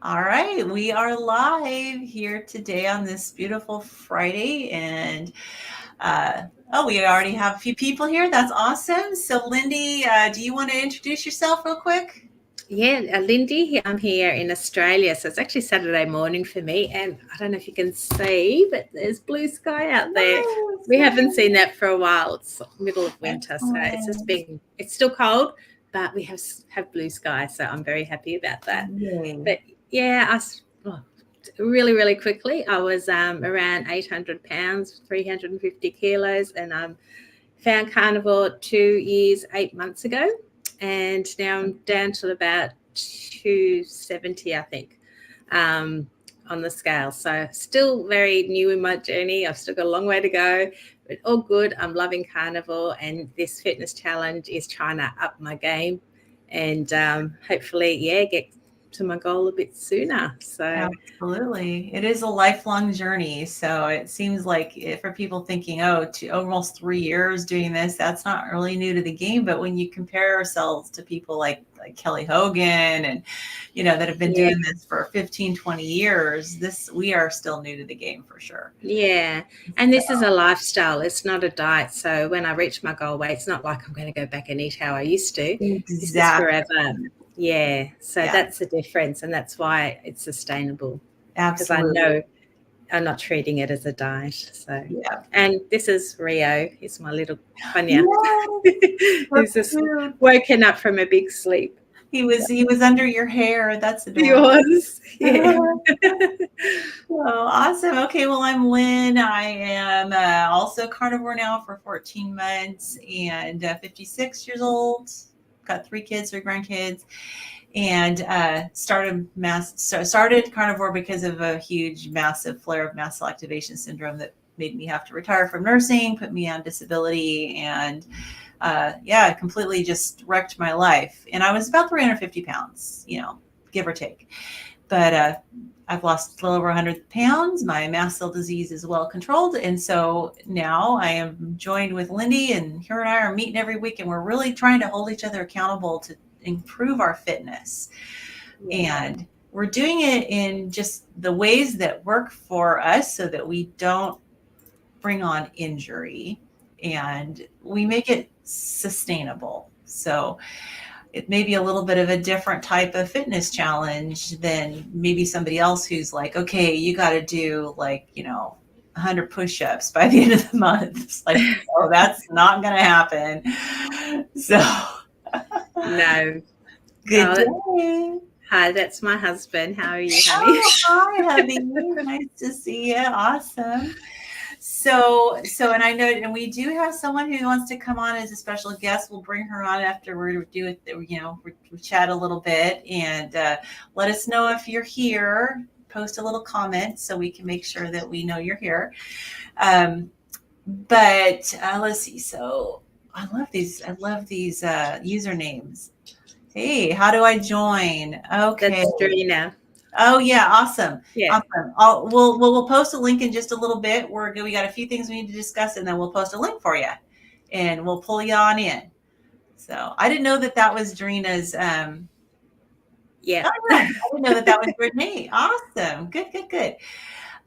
All right, we are live here today on this beautiful Friday, and we already have a few people here. That's awesome. So, Lindy, do you want to introduce yourself real quick? Yeah, Lindy, I'm here in Australia. So it's actually Saturday morning for me. And I don't know if you can see, but there's blue sky out there. Yes, We haven't yes. seen that for a while. It's middle of winter. So Excellent. it's still cold, but we have blue sky. So I'm very happy about that. Yay. But yeah, really, really quickly, I was around 800 pounds, 350 kilos, and found carnivore 2 years, 8 months ago, and now I'm down to about 270, I think, um, on the scale. So still very new in my journey. I've still got a long way to go, but all good. I'm loving carnivore, and this fitness challenge is trying to up my game, and hopefully, yeah, get to my goal a bit sooner. So Absolutely. It is a lifelong journey. So it seems like for people thinking, oh, almost 3 years doing this, that's not really new to the game. But when you compare ourselves to people like Kelly Hogan and, that have been yeah. doing this for 15, 20 years, we are still new to the game for sure. Yeah. And this is a lifestyle. It's not a diet. So when I reach my goal weight, it's not like I'm going to go back and eat how I used to. This is Exactly. forever. Yeah. So Yeah, that's the difference. And that's why it's sustainable, because I absolutely. know I'm not treating it as a diet. So, Yeah. and this is Rio. He's my little Panya. Yes, so He's just cute. woken up from a big sleep. He was under your hair. That's adorable. Yours. Yeah. Oh, awesome. Okay, well, I'm Lynn. I am also carnivore now for 14 months and 56 years old. Got 3 kids, 3 grandkids, and started carnivore because of a huge, massive flare of mast cell activation syndrome that made me have to retire from nursing, put me on disability, and it completely just wrecked my life. And I was about 350 pounds, give or take. But I've lost a little over 100 pounds. My mast cell disease is well controlled. And so now I am joined with Lindy, and her and I are meeting every week, and we're really trying to hold each other accountable to improve our fitness. Yeah. And we're doing it in just the ways that work for us so that we don't bring on injury and we make it sustainable. So it may be a little bit of a different type of fitness challenge than maybe somebody else who's like, okay, you got to do 100 push-ups by the end of the month. It's like, oh, that's not going to happen. So No. good Oh, day. hi, that's my husband. How are you, honey? Oh, hi, hubby. Nice to see you. Awesome. And I know, and we do have someone who wants to come on as a special guest. We'll bring her on after we do it. We chat a little bit and let us know if you're here. Post a little comment so we can make sure that we know you're here. But let's see. So I love these. I love these usernames. Hey, how do I join? Okay. That's Drina. Oh yeah, awesome. Yeah. Awesome. We'll post a link in just a little bit. We got a few things we need to discuss, and then we'll post a link for you, and we'll pull you on in. So I didn't know that was Drina's. Yeah. Oh yeah, I didn't know that was your name. Awesome. Good, good, good.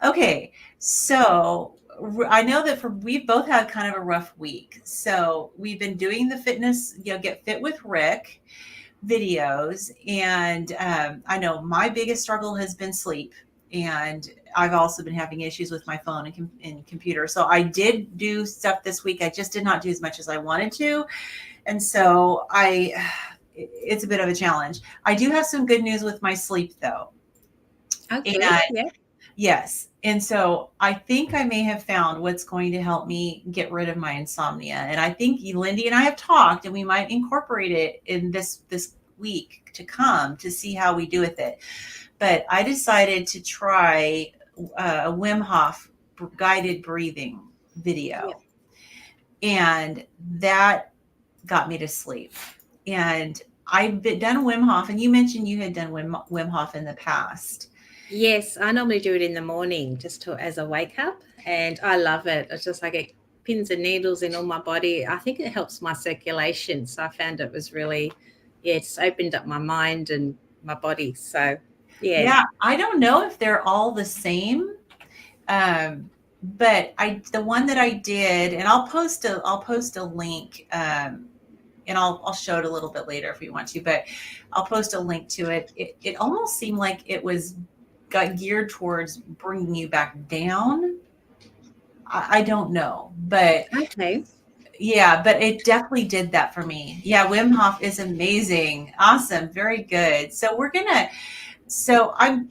Okay, so I know that we've both had kind of a rough week. So we've been doing the fitness, get fit with Rick videos. And I know my biggest struggle has been sleep. And I've also been having issues with my phone and computer. So I did do stuff this week. I just did not do as much as I wanted to. And so it's a bit of a challenge. I do have some good news with my sleep though. Oh, good. And Yeah. yes. And so I think I may have found what's going to help me get rid of my insomnia. And I think Lindy and I have talked, and we might incorporate it in this week to come to see how we do with it. But I decided to try a Wim Hoff guided breathing video. Yeah. And that got me to sleep. And I've done Wim Hoff, and you mentioned you had done Wim Hoff in the past. Yes, I normally do it in the morning as a wake up, and I love it. It's just like it pins and needles in all my body. I think it helps my circulation. So I found it was really, yeah, it's opened up my mind and my body. So Yeah. Yeah, I don't know if they're all the same. But the one that I did, and I'll post a link, and I'll show it a little bit later if you want to, but I'll post a link to it. It almost seemed like it got geared towards bringing you back down. I don't know, but Okay. yeah, but it definitely did that for me. Yeah, Wim Hof is amazing. Awesome. Very good.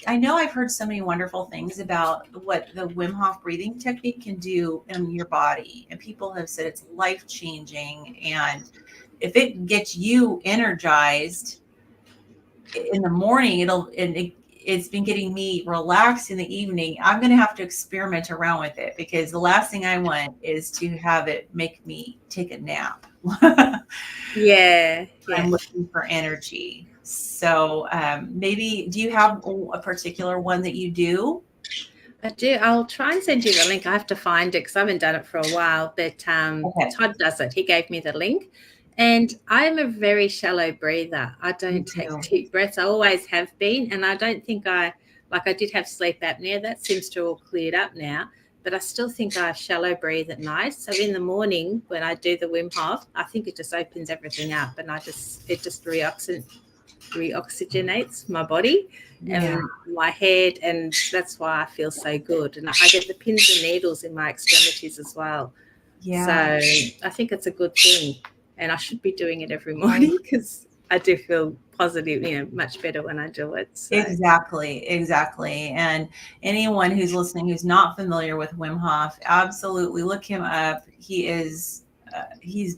I know I've heard so many wonderful things about what the Wim Hof breathing technique can do in your body. And people have said it's life changing. And if it gets you energized in the morning, it's been getting me relaxed in the evening. I'm going to have to experiment around with it, because the last thing I want is to have it make me take a nap. Yeah. I'm Yeah. looking for energy. So maybe, do you have a particular one that you do? I do. I'll try and send you the link. I have to find it because I haven't done it for a while. But Okay. Todd does it. He gave me the link. And I'm a very shallow breather. I Me don't take too. deep breaths. I always have been. And I don't think I did have sleep apnea. That seems to all cleared up now. But I still think I shallow breathe at night. So in the morning when I do the Wim Hof, I think it just opens everything up, and it just reoxygenates my body Yeah. and my head, and that's why I feel so good. And I get the pins and needles in my extremities as well. So Yeah. I think it's a good thing, and I should be doing it every Right. morning because I do feel positive, much better when I do it. So Exactly. Exactly. And anyone who's listening who's not familiar with Wim Hof, absolutely look him up. He's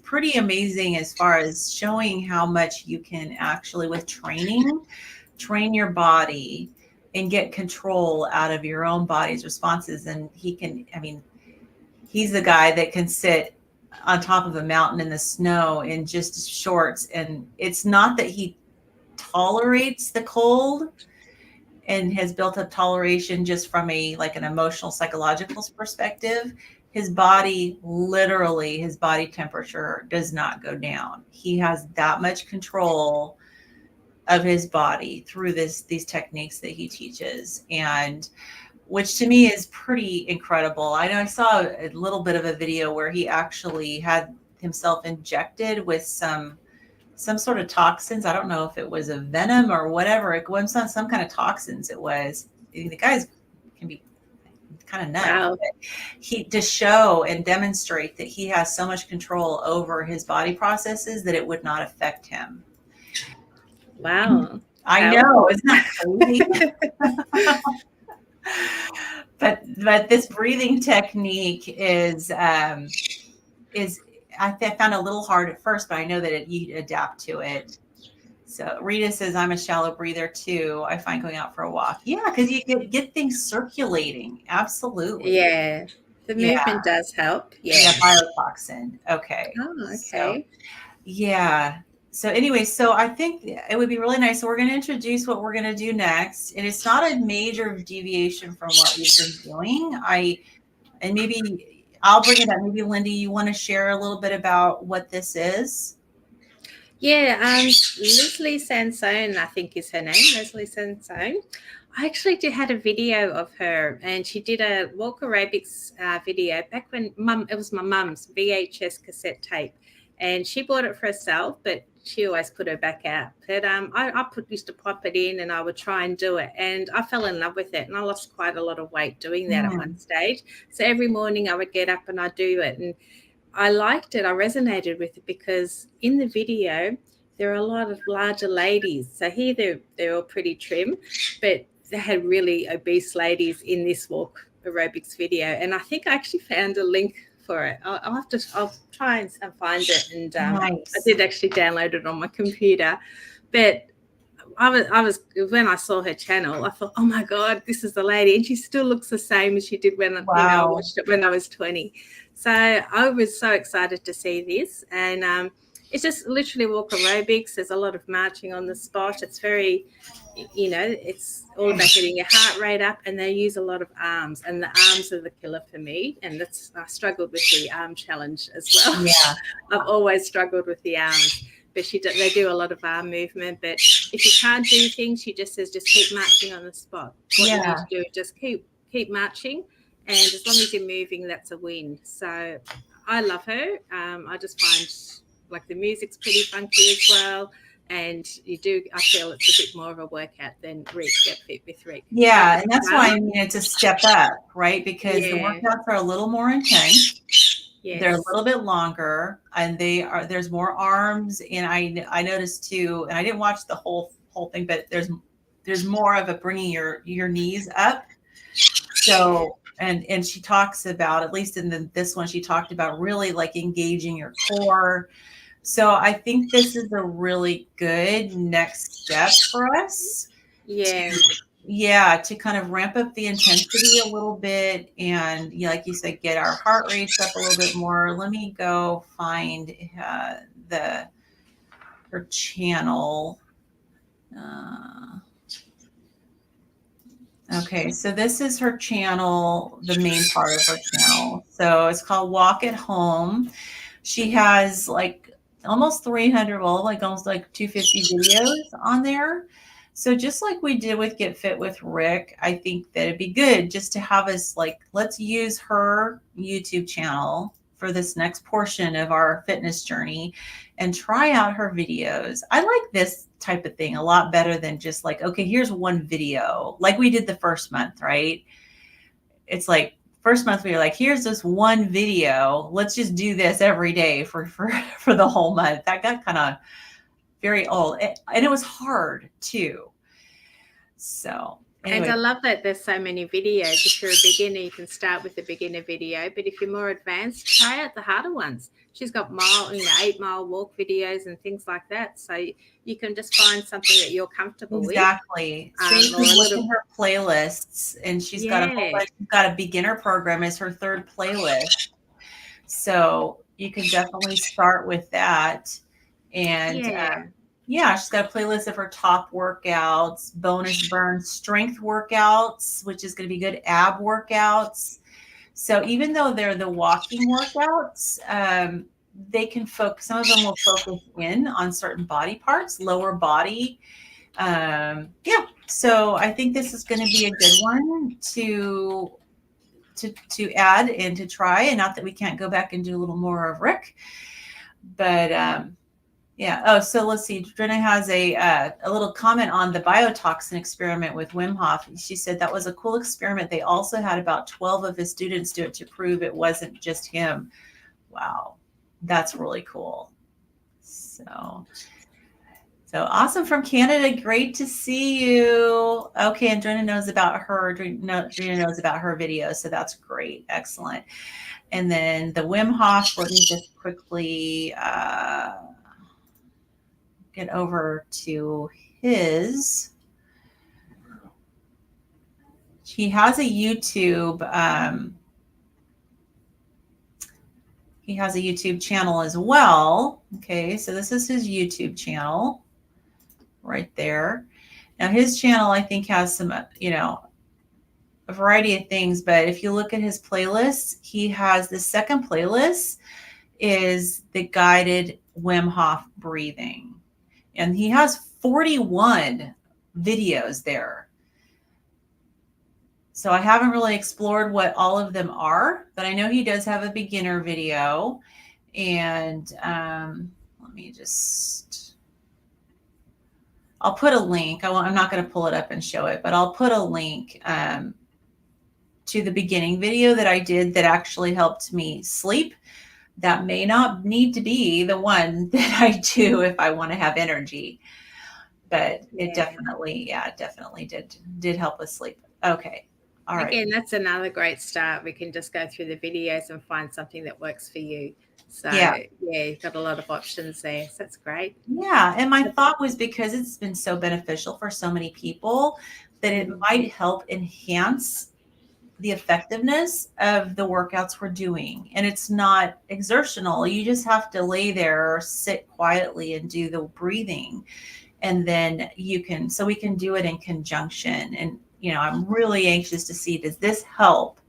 pretty amazing as far as showing how much you can actually, with training, train your body and get control out of your own body's responses. And he's the guy that can sit on top of a mountain in the snow in just shorts. And it's not that he tolerates the cold and has built up toleration just from an emotional, psychological perspective. His body, literally, his body temperature does not go down. He has that much control of his body through these techniques that he teaches, and which to me is pretty incredible. I know I saw a little bit of a video where he actually had himself injected with some sort of toxins. I don't know if it was a venom or whatever. It was some kind of toxins it was. The guys can be kind of nuts. wow, He to show and demonstrate that he has so much control over his body processes that it would not affect him. wow, I know, powerful. isn't that crazy? But this breathing technique is I found a little hard at first, but I know that you adapt to it. So Rita says, I'm a shallow breather too. I find going out for a walk. Yeah, because you get things circulating. Absolutely. Yeah, the Yeah. movement does help. Yeah, Yeah. biotoxin. Okay. Oh, So okay. yeah. So anyway, so I think it would be really nice. So we're going to introduce what we're going to do next. And it's not a major deviation from what we've been doing. And maybe I'll bring it up. Maybe Lindy, you want to share a little bit about what this is? Yeah, Leslie Sansone, I think is her name, Leslie Sansone. I actually had a video of her, and she did a walk aerobics video back when it was my mum's VHS cassette tape, and she bought it for herself, but she always put her back out. But used to pop it in, and I would try and do it, and I fell in love with it, and I lost quite a lot of weight doing that at one stage. So every morning I would get up and I'd do it, and I liked it. I resonated with it because in the video, there are a lot of larger ladies. So here they're all pretty trim, but they had really obese ladies in this walk aerobics video. And I think I actually found a link for it. I'll try and find it. And I Nice. did actually download it on my computer. But I was when I saw her channel, I thought, oh my God, this is the lady, and she still looks the same as she did when I watched it when I was 20. So I was so excited to see this, and it's just literally walk aerobics. There's a lot of marching on the spot. It's very, it's all about getting your heart rate up, and they use a lot of arms, and the arms are the killer for me. And I struggled with the arm challenge as well. Yeah. I've always struggled with the arms. but they do a lot of arm movement. But if you can't do things, she just says just keep marching on the spot. What you need to do is just keep marching, and as long as you're moving, that's a win. So I love her. I just find like the music's pretty funky as well. And I feel it's a bit more of a workout than Rick, Get Fit with Rick. Yeah, and that's why I mean it's a step up, right? Because the workouts are a little more intense. Yes. They're a little bit longer, and there's more arms. And I noticed too, and I didn't watch the whole thing, but there's more of a bringing your knees up. So and she talks about, at least in this one, she talked about really like engaging your core. So I think this is a really good next step for us. To kind of ramp up the intensity a little bit, and like you said, get our heart rates up a little bit more. Let me go find her channel. Okay, so this is her channel, the main part of her channel. So it's called Walk at Home. She has like almost 300, like almost like 250 videos on there. So just like we did with Get Fit with Rick, I think that it'd be good just to have us like, let's use her YouTube channel for this next portion of our fitness journey and try out her videos. I like this type of thing a lot better than just like, okay, here's one video like we did the first month, right? It's like, first month we were like, here's this one video. Let's just do this every day for the whole month. That got kind of very old, and it was hard too. So anyway. And I love that there's so many videos. If you're a beginner, you can start with the beginner video. But if you're more advanced, try out the harder ones. She's got 8-mile walk videos and things like that. So you can just find something that you're comfortable with. Exactly. She's looking at her playlists, and she's got a beginner program as her third playlist. So you can definitely start with that. And she's got a playlist of her top workouts, bonus burn, strength workouts, which is going to be good, ab workouts. So even though they're the walking workouts, they can focus, some of them will focus in on certain body parts, lower body. So I think this is going to be a good one to add and to try. And not that we can't go back and do a little more of Rick, but Oh, so let's see. Drina has a little comment on the biotoxin experiment with Wim Hof. She said that was a cool experiment. They also had about 12 of his students do it to prove it wasn't just him. Wow, that's really cool. So awesome from Canada. Great to see you. Okay, and Drina knows about her. Drina knows about her video, so that's great. Excellent. And then the Wim Hof. Let me just quickly get over to his. He has a YouTube. He has a YouTube channel as well. Okay, so this is his YouTube channel right there. Now his channel, I think, has some, a variety of things. But if you look at his playlists, he has the second playlist is the guided Wim Hof breathing. And he has 41 videos there. So I haven't really explored what all of them are, but I know he does have a beginner video. And let me I'll put a link. I'm not going to pull it up and show it, but I'll put a link to the beginning video that I did that actually helped me sleep. That may not need to be the one that I do if I want to have energy, but it definitely did help with sleep. Okay. All right. Again, that's another great start. We can just go through the videos and find something that works for you. So you've got a lot of options there. So that's great. Yeah. And my thought was, because it's been so beneficial for so many people, that it might help enhance the effectiveness of the workouts we're doing. And it's not exertional. You just have to lay there or sit quietly and do the breathing. And then we can do it in conjunction. And, I'm really anxious to see, does this help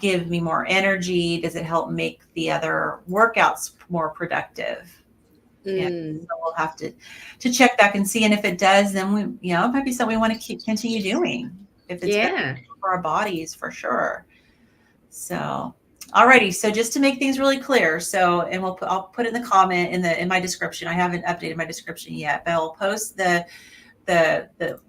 give me more energy? Does it help make the other workouts more productive? And Mm. so we'll have to check back and see. And if it does, then we, it might be something we want to continue doing if it's Yeah. beneficial for our bodies for sure. So, alrighty. So just to make things really clear, and I'll put it in the comment in my description. I haven't updated my description yet, but I'll post the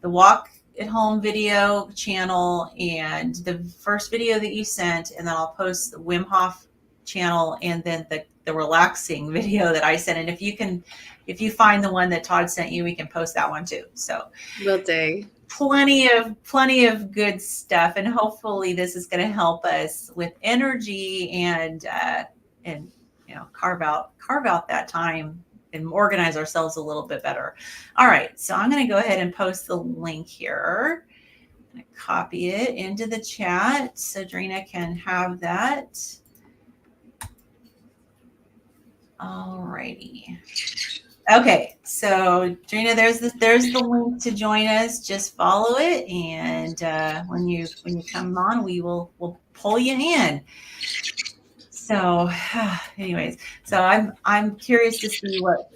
walk at home video channel and the first video that you sent, and then I'll post the Wim Hof channel and then the relaxing video that I sent. And if you find the one that Todd sent you, we can post that one too. So Will do. plenty of good stuff, and hopefully this is going to help us with energy and carve out that time and organize ourselves a little bit better. All right, so I'm going to go ahead and post the link here. I'm going to copy it into the chat so Drina can have that. All righty. Okay, so Drina, there's the link to join us. Just follow it, and when you come on, we'll pull you in. So, anyways, so I'm curious to see what.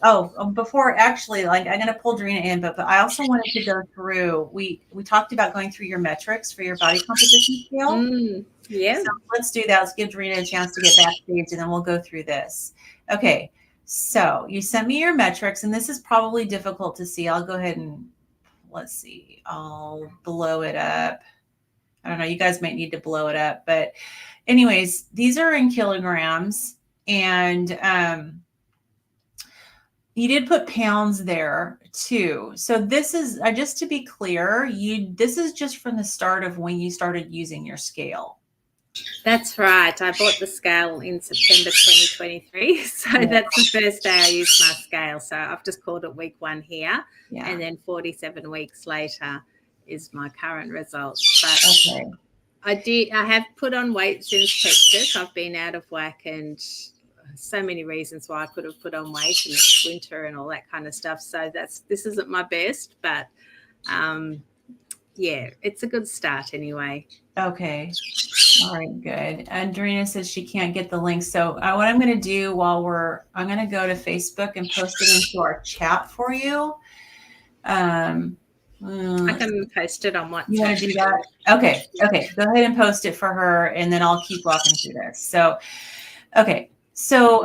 Before actually, like I'm going to pull Drina in, but I also wanted to go through. We talked about going through your metrics for your body composition scale. Yeah. So let's do that. Let's give Drina a chance to get backstage, and then we'll go through this. Okay. So you sent me your metrics, and this is probably difficult to see. I'll go ahead and let's see. I'll blow it up. I don't know. You guys might need to blow it up, but anyways, these are in kilograms, and you did put pounds there too. So this is just to be clear. This is just from the start of when you started using your scale. That's right. I bought the scale in September 2023. So that's the first day I used my scale. So I've just called it week 1 here. Yeah. And then 47 weeks later is my current results. But okay. I have put on weight since Texas. I've been out of whack, and so many reasons why I could have put on weight, and it's winter and all that kind of stuff. So this isn't my best, but yeah, it's a good start anyway. Okay. All right, good. And Drina says she can't get the link. So what I'm going to do I'm going to go to Facebook and post it into our chat for you. I can post it on WhatsApp. You want to do that? Okay. Go ahead and post it for her, and then I'll keep walking through this. So, okay. So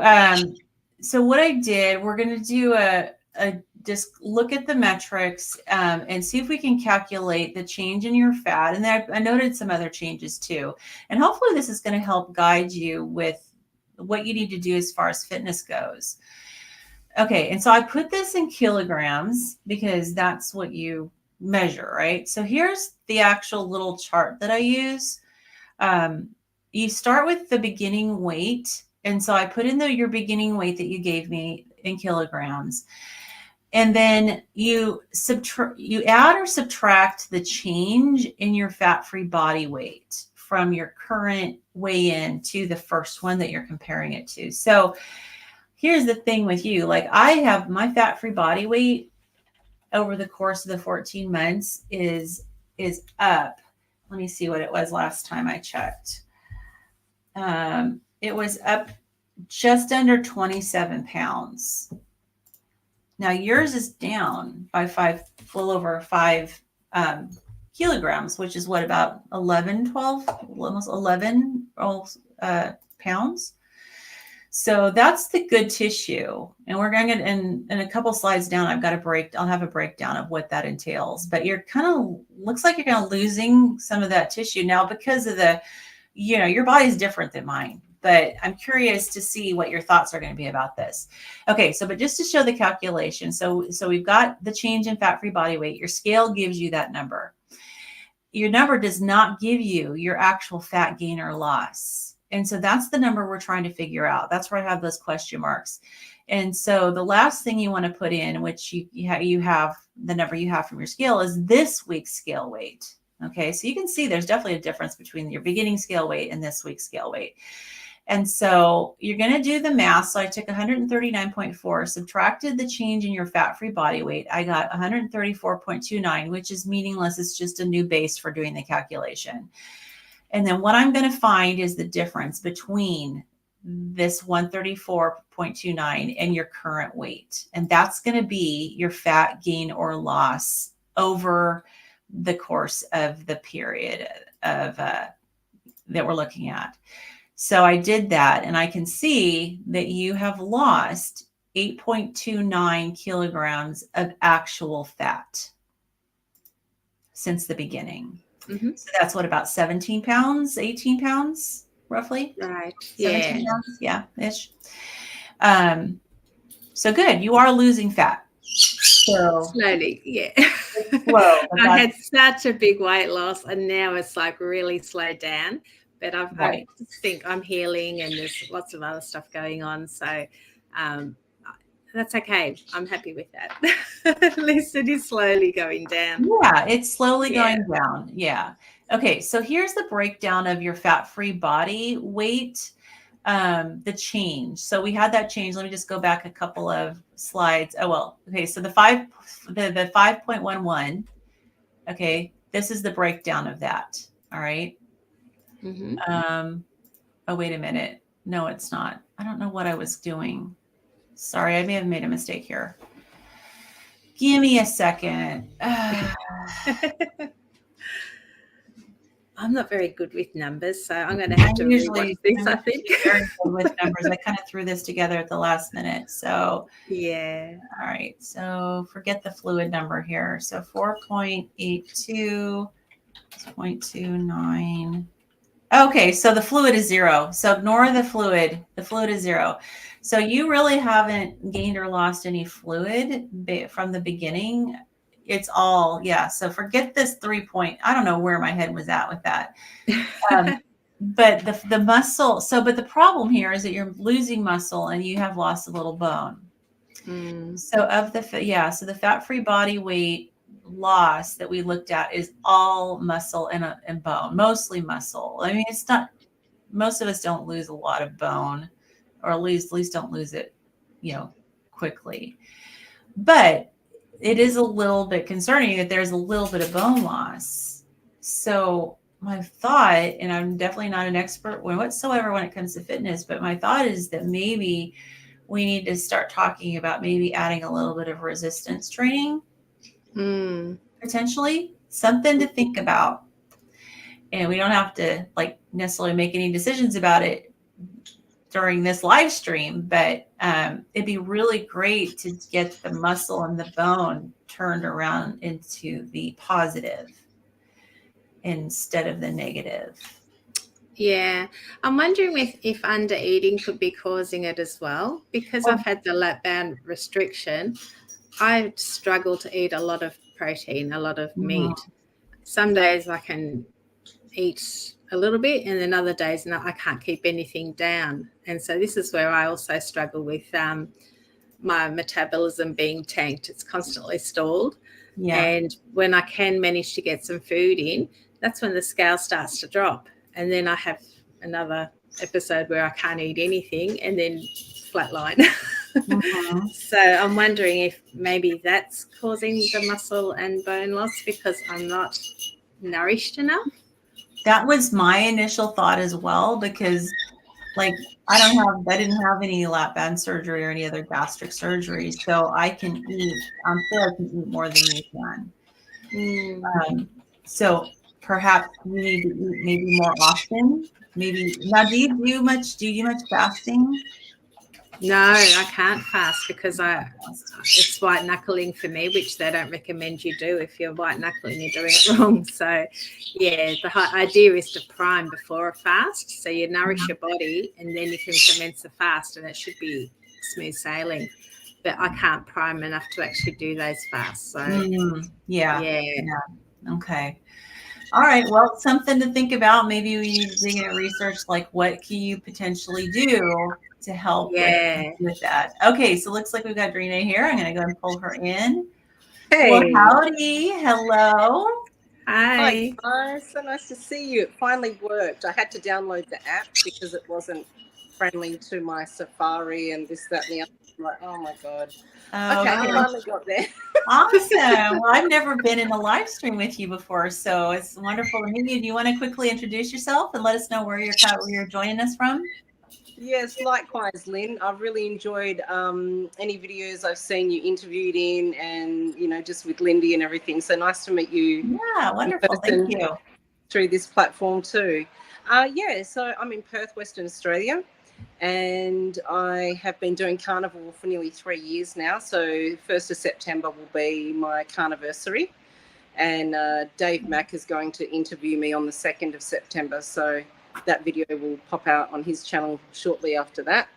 what I did, we're going to do just look at the metrics and see if we can calculate the change in your fat. And then I noted some other changes too. And hopefully this is going to help guide you with what you need to do as far as fitness goes. Okay, and so I put this in kilograms because that's what you measure, right? So here's the actual little chart that I use. You start with the beginning weight. And so I put in your beginning weight that you gave me in kilograms. And then you add or subtract the change in your fat-free body weight from your current weigh-in to the first one that you're comparing it to. So here's the thing with you. Like I have my fat-free body weight over the course of the 14 months is up. Let me see what it was last time I checked. It was up just under 27 pounds. Now yours is down by a little over 5 kilograms, which is what, about 11, 12, almost 11 pounds. So that's the good tissue. And we're going to, in a couple slides down, I'll have a breakdown of what that entails. But you're looks like you're kind of losing some of that tissue now because of your body's different than mine. But I'm curious to see what your thoughts are going to be about this. Okay, but just to show the calculation. So we've got the change in fat-free body weight. Your scale gives you that number. Your number does not give you your actual fat gain or loss. And so that's the number we're trying to figure out. That's where I have those question marks. And so the last thing you want to put in, which you have the number you have from your scale, is this week's scale weight. Okay, so you can see there's definitely a difference between your beginning scale weight and this week's scale weight. And so you're going to do the math. So I took 139.4, subtracted the change in your fat-free body weight. I got 134.29, which is meaningless. It's just a new base for doing the calculation. And then what I'm going to find is the difference between this 134.29 and your current weight. And that's going to be your fat gain or loss over the course of the period of that we're looking at. So I did that, and I can see that you have lost 8.29 kilograms of actual fat since the beginning. Mm-hmm. So that's what, about 17 pounds, 18 pounds, roughly? Right. 17 Yeah. pounds? Yeah, ish. So good. You are losing fat. So Slowly, yeah. slow. I had such a big weight loss, and now it's like really slowed down. But I just think I'm healing, and there's lots of other stuff going on. So that's okay. I'm happy with that. At least it is slowly going down. Yeah, it's slowly going down. Yeah. Okay, so here's the breakdown of your fat-free body weight, the change. So we had that change. Let me just go back a couple of slides. Oh, well, okay, so the 5.11, okay, this is the breakdown of that. All right. Mm-hmm. Oh, wait a minute. No, it's not. I don't know what I was doing. Sorry, I may have made a mistake here. Give me a second. I'm not very good with numbers, so I'm going to have to rewatch this, I think. Very good with numbers. I kind of threw this together at the last minute. So, yeah. All right. So forget the fluid number here. So 4.82, 0.29. Okay, so the fluid is 0. So ignore the fluid. The fluid is 0. So you really haven't gained or lost any fluid from the beginning. It's all, yeah. So forget this 3 point. I don't know where my head was at with that. But the muscle. So, but the problem here is that you're losing muscle and you have lost a little bone. So of the, so the fat-free body weight loss that we looked at is all muscle and bone, mostly muscle. I mean, it's not, most of us don't lose a lot of bone, or at least don't lose it, quickly. But it is a little bit concerning that there's a little bit of bone loss. So my thought, and I'm definitely not an expert whatsoever when it comes to fitness, but my thought is that maybe we need to start talking about maybe adding a little bit of resistance training, potentially. Something to think about. And we don't have to necessarily make any decisions about it during this live stream, but it'd be really great to get the muscle and the bone turned around into the positive instead of the negative. Yeah, I'm wondering if under eating could be causing it as well, because I've had the lap band restriction. I struggle to eat a lot of protein, a lot of meat. Some days I can eat a little bit, and then other days I can't keep anything down. And so this is where I also struggle with my metabolism being tanked. It's constantly stalled. Yeah. And when I can manage to get some food in, that's when the scale starts to drop. And then I have another episode where I can't eat anything and then flatline. So I'm wondering if maybe that's causing the muscle and bone loss because I'm not nourished enough. That was my initial thought as well, because I didn't have any lap band surgery or any other gastric surgery. So I can eat, I'm sure I can eat more than you can. So perhaps you need to eat maybe more often. Maybe now, do you do much fasting? No, I can't fast because it's white knuckling for me, which they don't recommend you do. If you're white knuckling, you're doing it wrong. So yeah, the idea is to prime before a fast. So you nourish your body and then you can commence a fast, and it should be smooth sailing. But I can't prime enough to actually do those fasts. So yeah. Okay. All right. Well, something to think about. Maybe we need to dig into research, what can you potentially do to help with that. Okay. So it looks like we've got Drina here. I'm going to go and pull her in. Hey. Well, howdy. Hello. Hi. Hi. So nice to see you. It finally worked. I had to download the app because it wasn't friendly to my Safari and this, that, and the other. I'm like, oh my God. Okay, I finally got there. Awesome. Well, I've never been in a live stream with you before, so it's wonderful to meet you. Do you want to quickly introduce yourself and let us know where you're joining us from? Yes, likewise, Lynn. I've really enjoyed any videos I've seen you interviewed in, and just with Lindy and everything. So nice to meet you Yeah, in wonderful. Thank person you. through this platform too. Yeah, so I'm in Perth, Western Australia, and I have been doing carnival for nearly 3 years now. So 1st of September will be my carniversary, and Dave Mack is going to interview me on the 2nd of September. So that video will pop out on his channel shortly after that.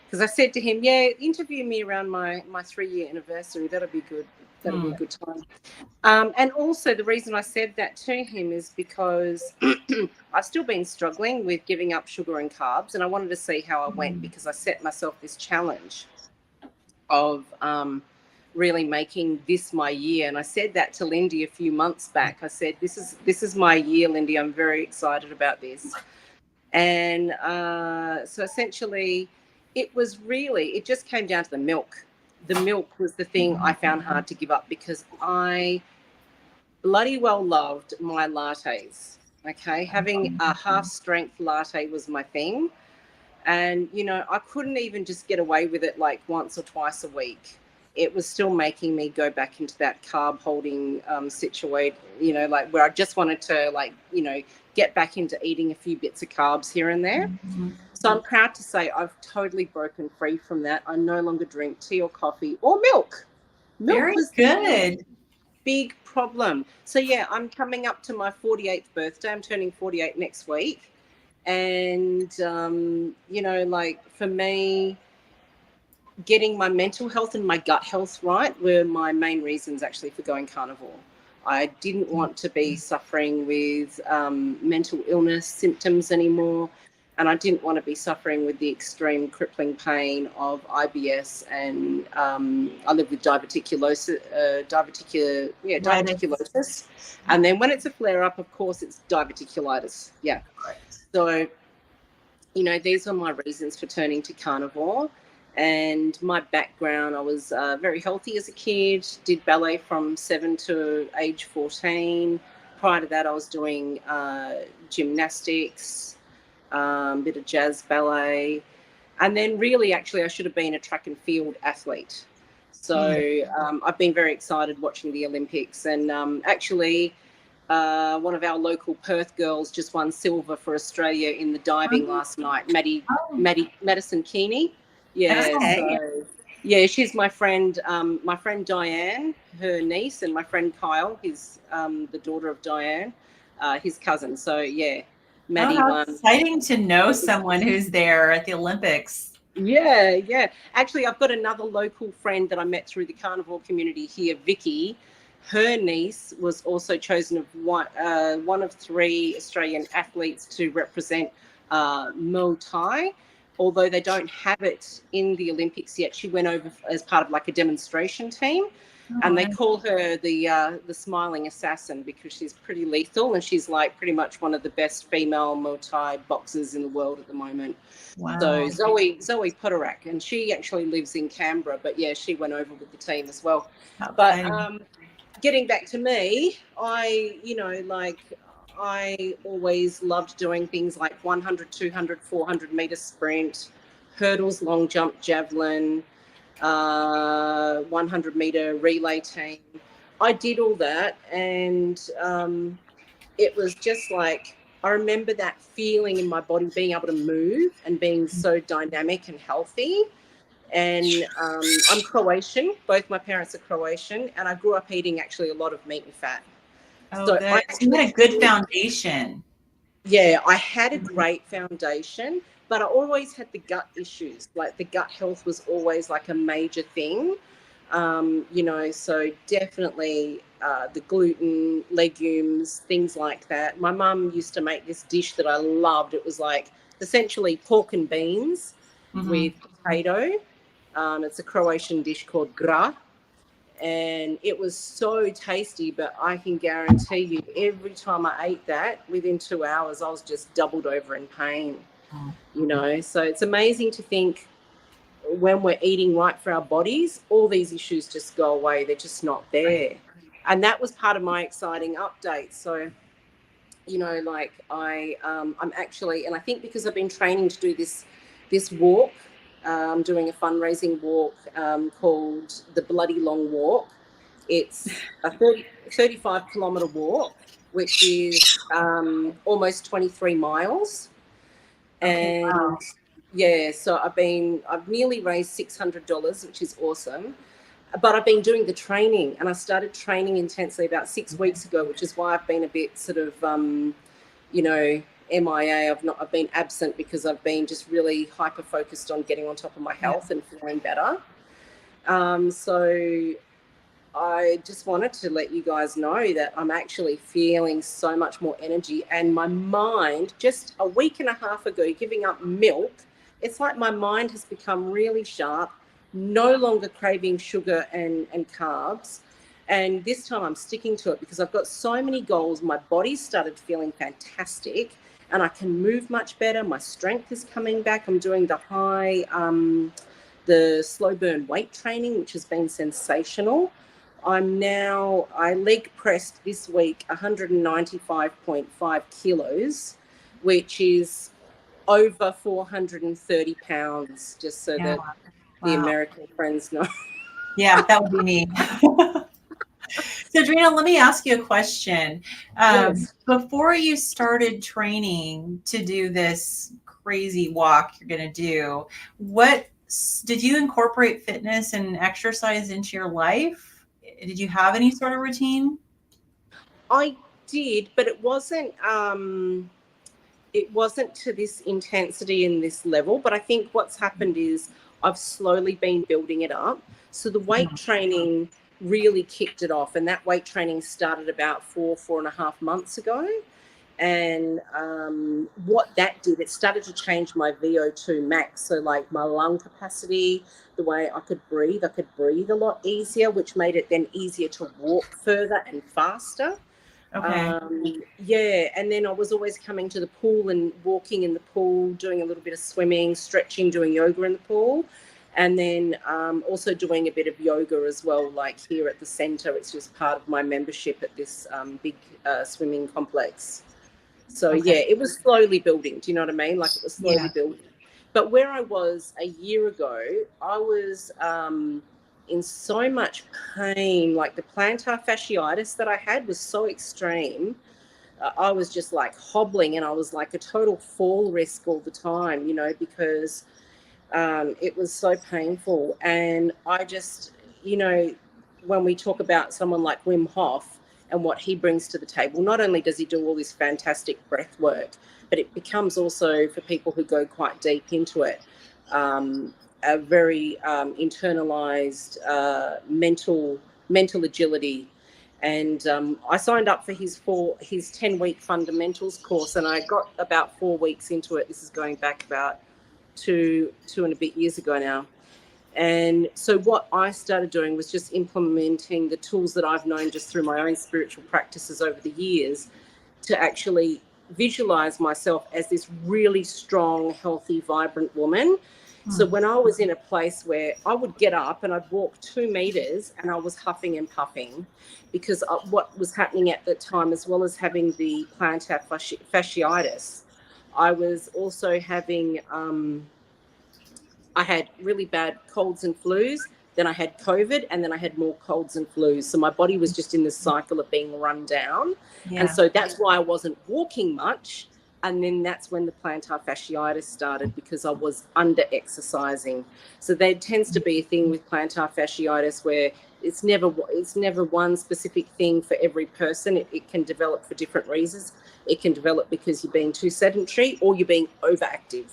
Because I said to him, yeah, interview me around my 3-year anniversary. That'll be good. That'll be a good time. And also the reason I said that to him is because I've still been struggling with giving up sugar and carbs, and I wanted to see how I went, because I set myself this challenge of really making this my year. And I said that to Lindy a few months back. I said, this is my year, Lindy. I'm very excited about this. And so essentially it just came down to the milk. The milk was the thing I found hard to give up, because I bloody well loved my lattes. Okay, having a half strength latte was my thing. And I couldn't even just get away with it like once or twice a week. It was still making me go back into that carb holding situation, like where I just wanted to get back into eating a few bits of carbs here and there. So I'm proud to say I've totally broken free from that. I no longer drink tea or coffee or milk. Milk Very was good. big problem. So yeah, I'm coming up to my 48th birthday. I'm turning 48 next week. And for me, getting my mental health and my gut health right were my main reasons actually for going carnivore. I didn't want to be suffering with mental illness symptoms anymore, and I didn't want to be suffering with the extreme crippling pain of IBS, and I live with diverticulosis, diverticulosis, and then when it's a flare up, of course, it's diverticulitis. Yeah. So these are my reasons for turning to carnivore. And my background, I was very healthy as a kid, did ballet from 7 to age 14. Prior to that, I was doing gymnastics, bit of jazz ballet. And then really, actually, I should have been a track and field athlete. So I've been very excited watching the Olympics. And actually, one of our local Perth girls just won silver for Australia in the diving last night. Madison Keeney. Yeah. Okay. So yeah, she's my friend. My friend Diane, her niece, and my friend Kyle, his the daughter of Diane, his cousin. So yeah, Maddie how won. exciting to know someone who's there at the Olympics. Yeah. Actually, I've got another local friend that I met through the carnivore community here, Vicky. Her niece was also chosen of one of 3 Australian athletes to represent Muay Thai. Although they don't have it in the Olympics yet, she went over as part of like a demonstration team. And they call her the smiling assassin, because she's pretty lethal, and she's like pretty much one of the best female Muay Thai boxers in the world at the moment. Wow. So Zoe Potorak, and she actually lives in Canberra, but yeah, she went over with the team as well. But getting back to me, I always loved doing things like 100, 200, 400 meter sprint, hurdles, long jump, javelin, 100 meter relay team. I did all that, and it was just like, I remember that feeling in my body, being able to move and being so dynamic and healthy. And I'm Croatian. Both my parents are Croatian, and I grew up eating actually a lot of meat and fat. Oh, So good. You had a good foundation. Yeah, I had a great foundation, but I always had the gut issues. Like the gut health was always like a major thing. So definitely the gluten, legumes, things like that. My mum used to make this dish that I loved. It was like essentially pork and beans with potato. It's a Croatian dish called gra, and it was so tasty. But I can guarantee you, every time I ate that, within 2 hours, I was just doubled over in pain. So it's amazing to think, when we're eating right for our bodies, all these issues just go away. They're just not there. And that was part of my exciting update. So, I'm actually, and I think because I've been training to do this this walk. I'm doing a fundraising walk called the Bloody Long Walk. It's a 35-kilometre walk, which is almost 23 miles. Okay. And Wow. yeah, so I've nearly raised $600, which is awesome. But I've been doing the training, and I started training intensely about 6 weeks ago, which is why I've been a bit sort of, you know, MIA. I've been absent because I've been just really hyper focused on getting on top of my Yeah. health and feeling better. So I just wanted to let you guys know that I'm actually feeling so much more energy, and my mind, just a week and a half ago, giving up milk, it's like my mind has become really sharp, no longer craving sugar and carbs. And this time I'm sticking to it because I've got so many goals. My body started feeling fantastic, and I can move much better. My strength is coming back. I'm doing the slow burn weight training, which has been sensational. I leg pressed this week 195.5 kilos, which is over 430 pounds, just so Yeah. that the Wow. American friends know. Yeah, that would be me. So, Drina, let me ask you a question. Yes. Before you started training to do this crazy walk you're going to do, what did you incorporate fitness and exercise into your life? Did you have any sort of routine? I did, but it wasn't to this intensity and this level. But I think what's happened is I've slowly been building it up. So the weight training really kicked it off, and that weight training started about 4.5 months ago. And what that did, it started to change my VO2 max. So like my lung capacity, the way I could breathe a lot easier, which made it then easier to walk further and faster. Okay. Yeah, and then I was always coming to the pool and walking in the pool, doing a little bit of swimming, stretching, doing yoga in the pool, and then also doing a bit of yoga as well, like here at the centre. It's just part of my membership at this big swimming complex. So Okay. yeah, it was slowly building. Do you know what I mean? Like it was slowly Yeah. building. But where I was a year ago, I was in so much pain. Like the plantar fasciitis that I had was so extreme. I was just like hobbling, and I was like a total fall risk all the time, because it was so painful. And I just, when we talk about someone like Wim Hoff and what he brings to the table, not only does he do all this fantastic breath work, but it becomes also, for people who go quite deep into it, a very internalized mental agility. And I signed up for his 10-week fundamentals course, and I got about 4 weeks into it. This is going back about two and a bit years ago now. And so what I started doing was just implementing the tools that I've known just through my own spiritual practices over the years to actually visualize myself as this really strong, healthy, vibrant woman. So when I was in a place where I would get up and I'd walk 2 meters and I was huffing and puffing, because what was happening at the time, as well as having the plantar fasciitis, I was also having I had really bad colds and flus. Then I had COVID, and then I had more colds and flus. So my body was just in this cycle of being run down. And Yeah. so that's why I wasn't walking much. And then that's when the plantar fasciitis started, because I was under exercising. So there tends to be a thing with plantar fasciitis where it's never one specific thing for every person. It can develop for different reasons. It can develop because you're being too sedentary or you're being overactive.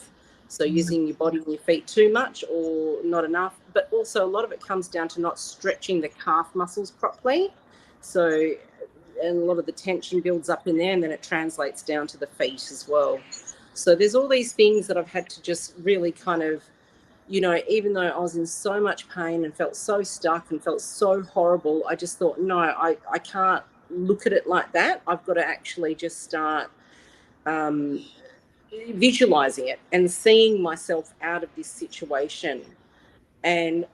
So using your body and your feet too much or not enough. But also a lot of it comes down to not stretching the calf muscles properly. So, and a lot of the tension builds up in there, and then it translates down to the feet as well. So there's all these things that I've had to just really kind of, even though I was in so much pain and felt so stuck and felt so horrible, I just thought, no, I can't look at it like that. I've got to actually just start visualizing it and seeing myself out of this situation. And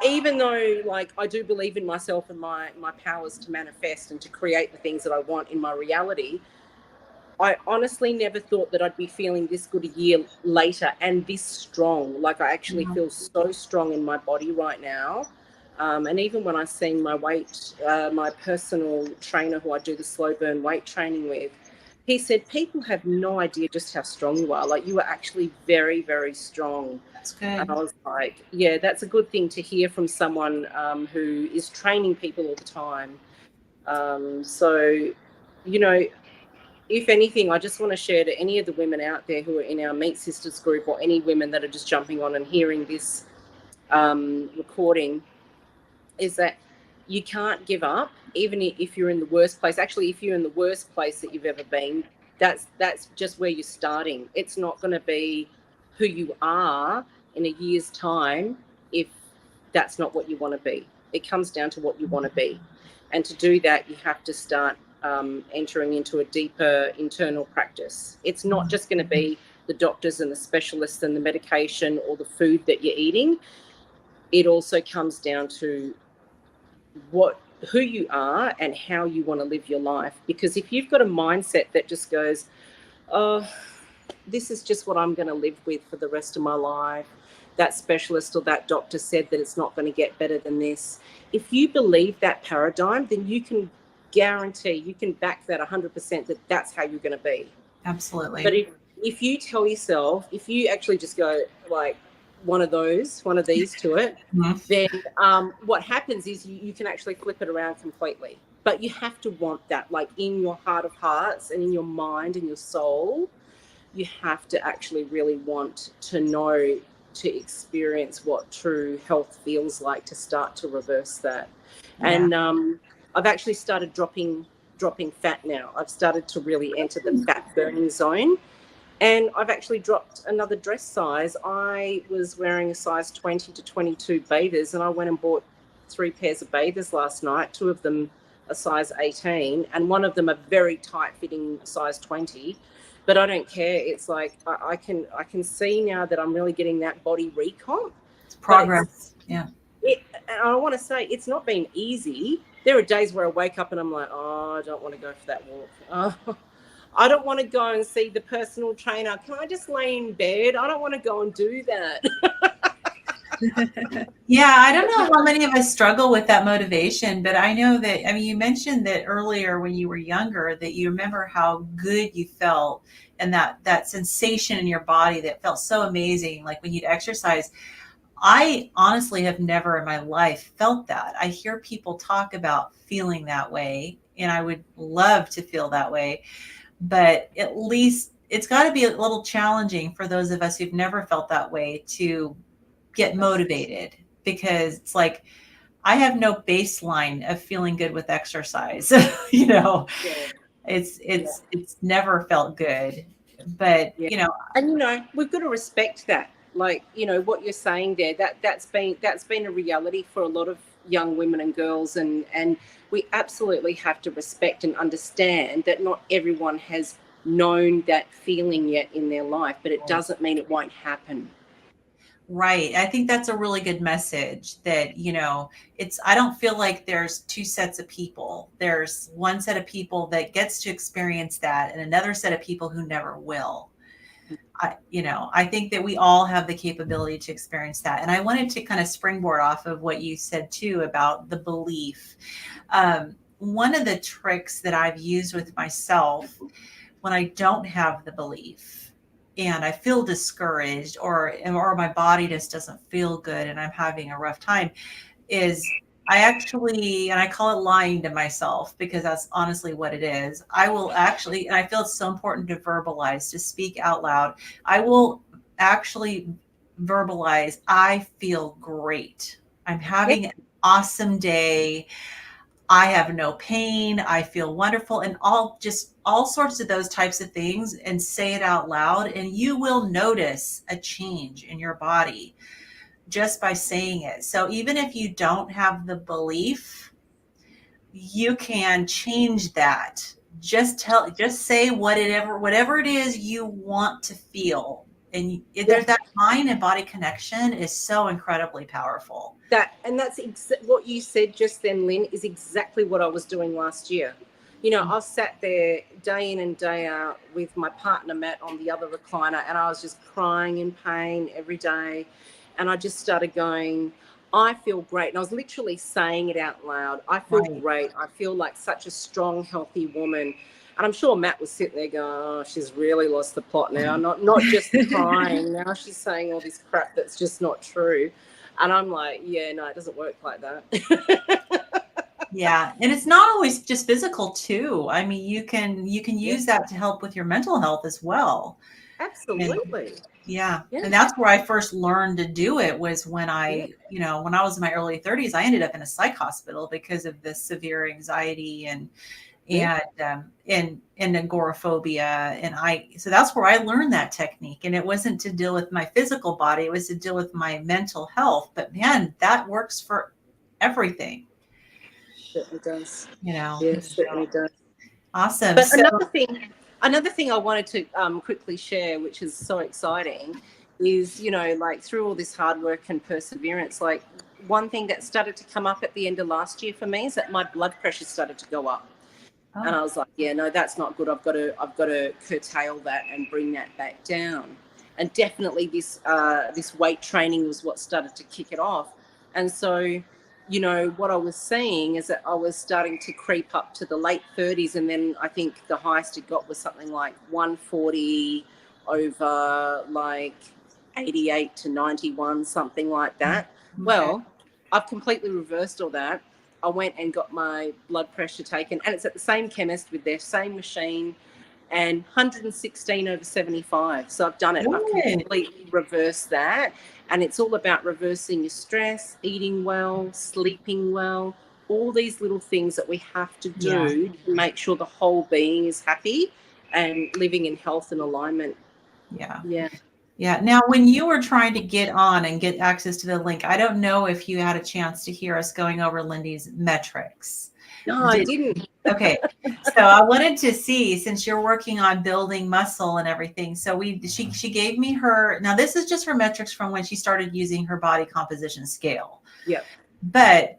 even though, like, I do believe in myself and my powers to manifest and to create the things that I want in my reality, I honestly never thought that I'd be feeling this good a year later and this strong. Like, I actually Yeah, feel so strong in my body right now. And even when I seen my weight, my personal trainer who I do the slow burn weight training with, he said, people have no idea just how strong you are. Like, you are actually very, very strong. that's And I good. was like, yeah, that's a good thing to hear from someone who is training people all the time. So, you know, if anything, I just want to share to any of the women out there who are in our Meet Sisters group, or any women that are just jumping on and hearing this recording, is that you can't give up, even if you're in the worst place. Actually, if you're in the worst place that you've ever been, that's just where you're starting. It's not going to be who you are in a year's time if that's not what you want to be. It comes down to what you want to be. And to do that, you have to start entering into a deeper internal practice. It's not just going to be the doctors and the specialists and the medication or the food that you're eating. It also comes down to who you are and how you want to live your life. Because if you've got a mindset that just goes, oh, this is just what I'm going to live with for the rest of my life, that specialist or that doctor said that it's not going to get better than this. If you believe that paradigm, then you can guarantee, you can back that 100% that that's how you're going to be. But Absolutely. if you tell yourself, if you actually just go like one of these to it, Mhm. then what happens is you can actually flip it around completely. But you have to want that, like, in your heart of hearts and in your mind and your soul. You have to actually really want to know, to experience what true health feels like, to start to reverse that. Yeah. And I've actually started dropping fat now. I've started to really enter the fat burning zone, and I've actually dropped another dress size. I was wearing a size 20 to 22 bathers, and I went and bought 3 pairs of bathers last night, 2 of them a size 18, and one of them a very tight fitting size 20. But I don't care. It's like I can see now that I'm really getting that body recomp. It's But it's progress. Yeah. it. I want to say it's not been easy. There are days where I wake up and I'm like, oh, I don't want to go for that walk. Oh, I don't want to go and see the personal trainer. Can I just lay in bed? I don't want to go and do that. Yeah, I don't But you know know, how many of us struggle with that motivation, but I know that, I mean, you mentioned that earlier when you were younger that you remember how good you felt and that sensation in your body that felt so amazing, like when you'd exercise. I honestly have never in my life felt that. I hear people talk about feeling that way, and I would love to feel that way, but at least it's got to be a little challenging for those of us who've never felt that way to get motivated, because it's like I have no baseline of feeling good with exercise. you know, yeah, it's yeah, it's it's never felt good. But, yeah. And we've got to respect that. Like, what you're saying there, that's been a reality for a lot of young women and girls, and we absolutely have to respect and understand that not everyone has known that feeling yet in their life, but it doesn't mean it won't happen. right. I think that's a really good message that, I don't feel like there's two sets of people. There's one set of people that gets to experience that and another set of people who never will. I think that we all have the capability to experience that. And I wanted to kind of springboard off of what you said too about the belief. One of the tricks that I've used with myself when I don't have the belief and I feel discouraged, or my body just doesn't feel good and I'm having a rough time, is I actually, and I call it lying to myself because that's honestly what it is. I will actually, and I feel it's so important to verbalize, to speak out loud. I will actually verbalize, I feel great. I'm Yeah, having an awesome day. I have no pain. I feel wonderful, and all sorts of those types of things, and say it out loud. And you will notice a change in your body just by saying it. So even if you don't have the belief, you can change that. Just say whatever it is you want to feel. And yeah. there's that mind and body connection is so incredibly powerful. That's what you said just then, Lynn, is exactly what I was doing last year. You know, I sat there day in and day out with my partner Matt on the other recliner, and I was just crying in pain every day. And I just started going, I feel great. And I was literally saying it out loud. I feel Right. great. I feel like such a strong, healthy woman. And I'm sure Matt was sitting there going, oh, she's really lost the plot now. Not just the crying. Now she's saying all this crap that's just not true. And I'm like, yeah, no, it doesn't work like that. Yeah, and it's not always just physical too. I mean, you can use that to help with your mental health as well. And Absolutely. yeah, Yeah. and that's where I first learned to do it was when Yeah. when I was in my early 30s, I ended up in a psych hospital because of the severe anxiety Yeah. and agoraphobia. So that's where I learned that technique. And it wasn't to deal with my physical body, it was to deal with my mental health. But man, that works for everything, Certainly does. you know. Yeah, So certainly does. awesome. But So another thing I wanted to quickly share, which is so exciting, is, you know, like through all this hard work and perseverance, like one thing that started to come up at the end of last year for me is that my blood pressure started to go up. And I oh, was like, yeah, no, that's not good. I've got to curtail that and bring that back down. And definitely this weight training was what started to kick it off. And so, you know, what I was seeing is that I was starting to creep up to the late 30s, and then I think the highest it got was something like 140 over like 88 to 91, something like that. okay. Well, I've completely reversed all that. I went and got my blood pressure taken, and it's at the same chemist with their same machine, and 116 over 75. So I've done it. I've Good. completely reversed that. And it's all about reversing your stress, eating well, sleeping well, all these little things that we have to Yeah. do to make sure the whole being is happy and living in health and alignment. Yeah. Yeah. Yeah. Now, when you were trying to get on and get access to the link, I don't know if you had a chance to hear us going over Lindy's metrics. No, I didn't. Okay. So I wanted to see, since you're working on building muscle and everything. So she gave me her, now this is just her metrics from when she started using her body composition scale. Yep. But,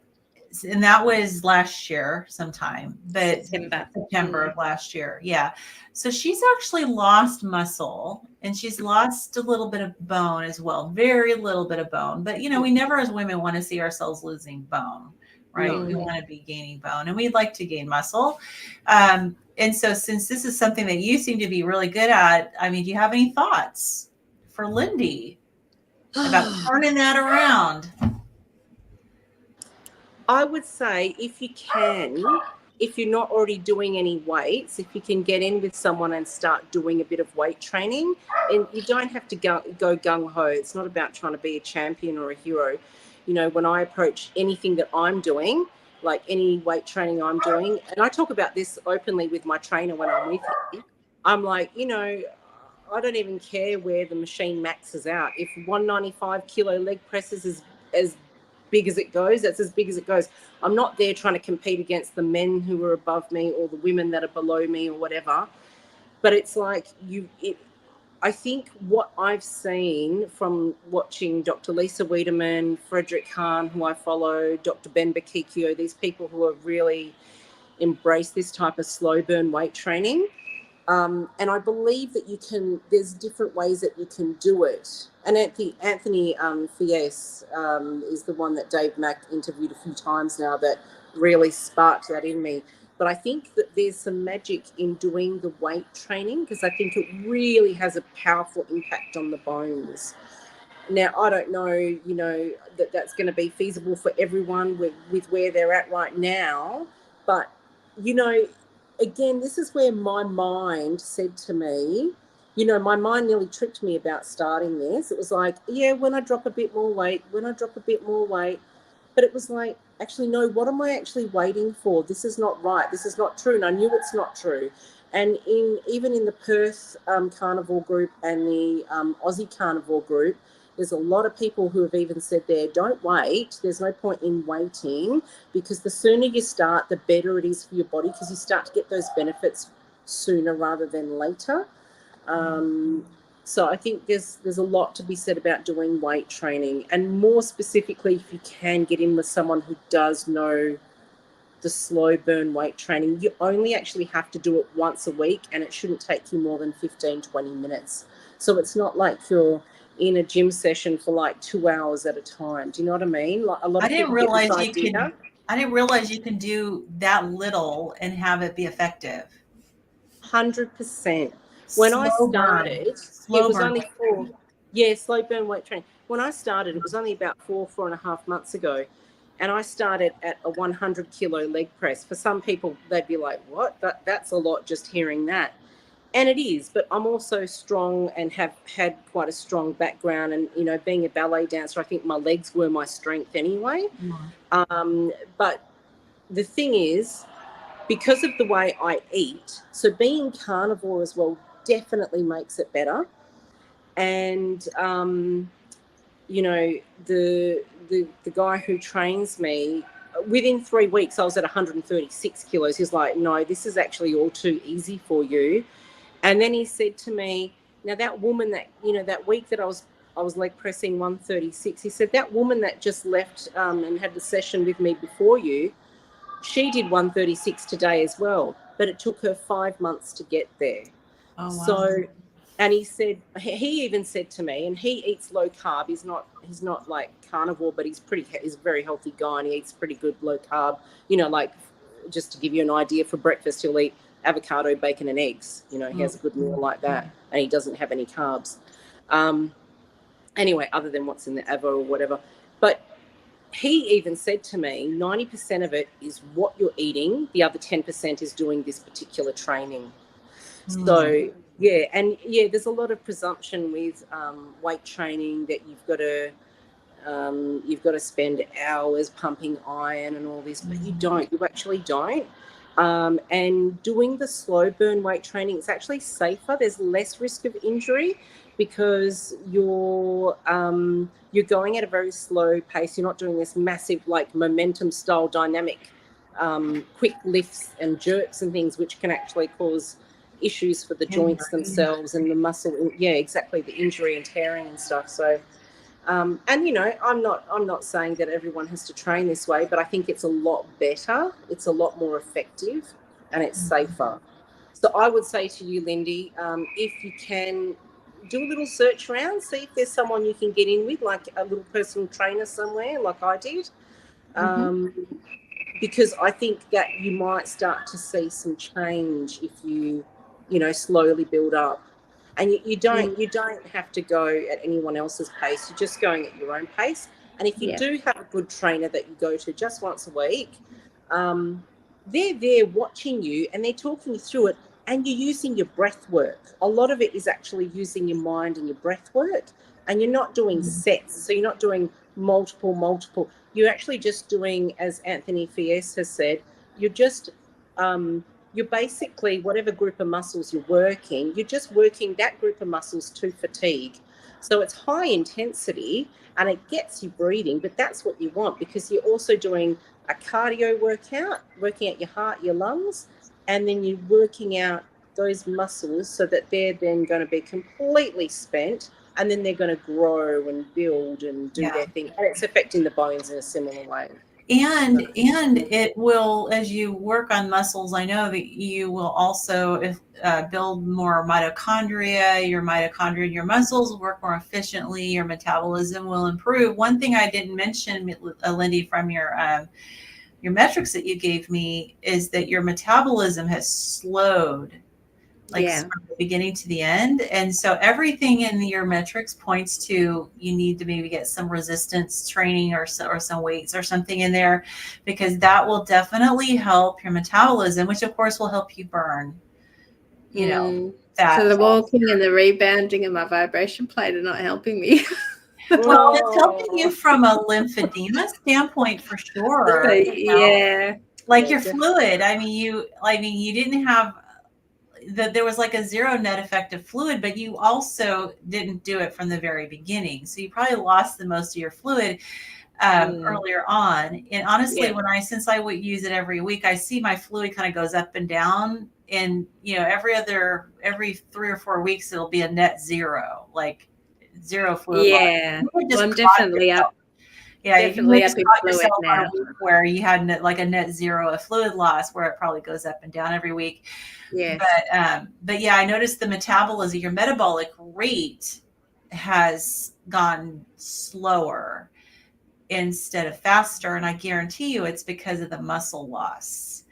and that was last year sometime, but September Mm. of last year. Yeah. So she's actually lost muscle and she's lost a little bit of bone as well. Very little bit of bone. But, you know, we never as women want to see ourselves losing bone, right? No. We want to be gaining bone and we'd like to gain muscle. And so since this is something that you seem to be really good at, I mean, do you have any thoughts for Lindy about turning that around? I would say if you can, if you're not already doing any weights, if you can get in with someone and start doing a bit of weight training, and you don't have to go gung-ho. It's not about trying to be a champion or a hero. You know, when I approach anything that I'm doing, like any weight training I'm doing, and I talk about this openly with my trainer when I'm with him, I'm like, you know, I don't even care where the machine maxes out. If 195 kilo leg presses is as big as it goes, that's as big as it goes. I'm not there trying to compete against the men who are above me or the women that are below me or whatever. But it's like I think what I've seen from watching Dr. Lisa Wiedemann, Frederick Hahn, who I follow, Dr. Ben Bakikio, these people who have really embraced this type of slow burn weight training. And I believe that there's different ways that you can do it. And Anthony Fies is the one that Dave Mack interviewed a few times now that really sparked that in me. But I think that there's some magic in doing the weight training because I think it really has a powerful impact on the bones. Now, I don't know, you know, that's going to be feasible for everyone with where they're at right now. But, you know, again, this is where my mind said to me, you know, my mind nearly tricked me about starting this. It was like, yeah, when I drop a bit more weight, But it was like, actually, no, what am I actually waiting for? This is not right. This is not true. And I knew it's not true. And even in the Perth carnivore group and the Aussie carnivore group, there's a lot of people who have even said there, don't wait. There's no point in waiting because the sooner you start, the better it is for your body because you start to get those benefits sooner rather than later. So I think there's a lot to be said about doing weight training, and more specifically, if you can get in with someone who does know the slow burn weight training, you only actually have to do it once a week, and it shouldn't take you more than 15-20 minutes. So it's not like you're in a gym session for like 2 hours at a time. Do you know what I mean? Like, a lot I of didn't people get this realize you idea. can. I didn't realize you can do that little and have it be effective. 100%. When I Slow burn, started, it slow was burn. only slow burn weight training. When I started, it was only about 4.5 months ago. And I started at a 100 kilo leg press. For some people, they'd be like, what? That's a lot just hearing that. And it is, but I'm also strong and have had quite a strong background. And, you know, being a ballet dancer, I think my legs were my strength anyway. But the thing is, because of the way I eat, so being carnivore as well definitely makes it better. And you know, the guy who trains me, within 3 weeks I was at 136 kilos. He's like, no, this is actually all too easy for you. And then he said to me, now that woman that, you know, that week that I was leg pressing 136, he said, that woman that just left and had the session with me before you, she did 136 today as well, but it took her 5 months to get there. Oh, wow. So, and he said, he even said to me, and he eats low carb. He's not like carnivore, but he's a very healthy guy, and he eats pretty good low carb. You know, like, just to give you an idea, for breakfast he'll eat avocado, bacon, and eggs. You know, he has a good meal like that, and he doesn't have any carbs. Anyway, other than what's in the avo or whatever. But he even said to me, 90% of it is what you're eating. The other 10% is doing this particular training. So, yeah, and yeah, there's a lot of presumption with weight training that you've got to spend hours pumping iron and all this, but you don't. You actually don't. And doing the slow burn weight training, it's actually safer. There's less risk of injury because you're going at a very slow pace. You're not doing this massive, like, momentum style dynamic quick lifts and jerks and things, which can actually cause issues for the joints themselves and the muscle. Yeah, exactly, the injury and tearing and stuff. So and, you know, I'm not saying that everyone has to train this way, but I think it's a lot better, it's a lot more effective, and it's safer. So I would say to you, Lindy, if you can, do a little search around, see if there's someone you can get in with, like a little personal trainer somewhere, like I did. Because I think that you might start to see some change if you know, slowly build up. And you don't have to go at anyone else's pace. You're just going at your own pace. And if you do have a good trainer that you go to just once a week, they're there watching you and they're talking you through it, and you're using your breath work. A lot of it is actually using your mind and your breath work, and you're not doing sets. So you're not doing multiple. You're actually just doing, as Anthony Fies has said, you're basically, whatever group of muscles you're just working that group of muscles to fatigue. So it's high intensity and it gets you breathing, but that's what you want, because you're also doing a cardio workout, working out your heart, your lungs, and then you're working out those muscles so that they're then going to be completely spent, and then they're going to grow and build and do their thing. And it's affecting the bones in a similar way. And it will, as you work on muscles, I know that you will also build more mitochondria. Your mitochondria in your muscles will work more efficiently. Your metabolism will improve. One thing I didn't mention, Lindy, from your metrics that you gave me, is that your metabolism has slowed, like from the beginning to the end. And so everything in your metrics points to, you need to maybe get some resistance training or some weights or something in there, because that will definitely help your metabolism, which of course will help you burn, you know, that. So the walking and the rebounding and my vibration plate are not helping me. Well, it's helping you from a lymphedema standpoint for sure. Yeah. Like your fluid. I mean, you didn't have there was like a zero net effect of fluid, but you also didn't do it from the very beginning. So you probably lost the most of your fluid earlier on. And honestly, since I would use it every week, I see my fluid kind of goes up and down. And, you know, every 3 or 4 weeks, it'll be a net zero, like zero fluid. Yeah. Well, I'm definitely up. Yeah, if you Definitely maybe up in caught fluid yourself on a now. week where you had like a net zero of fluid loss, where it probably goes up and down every week. Yes. But yeah, I noticed the metabolism, your metabolic rate has gone slower instead of faster. And I guarantee you it's because of the muscle loss.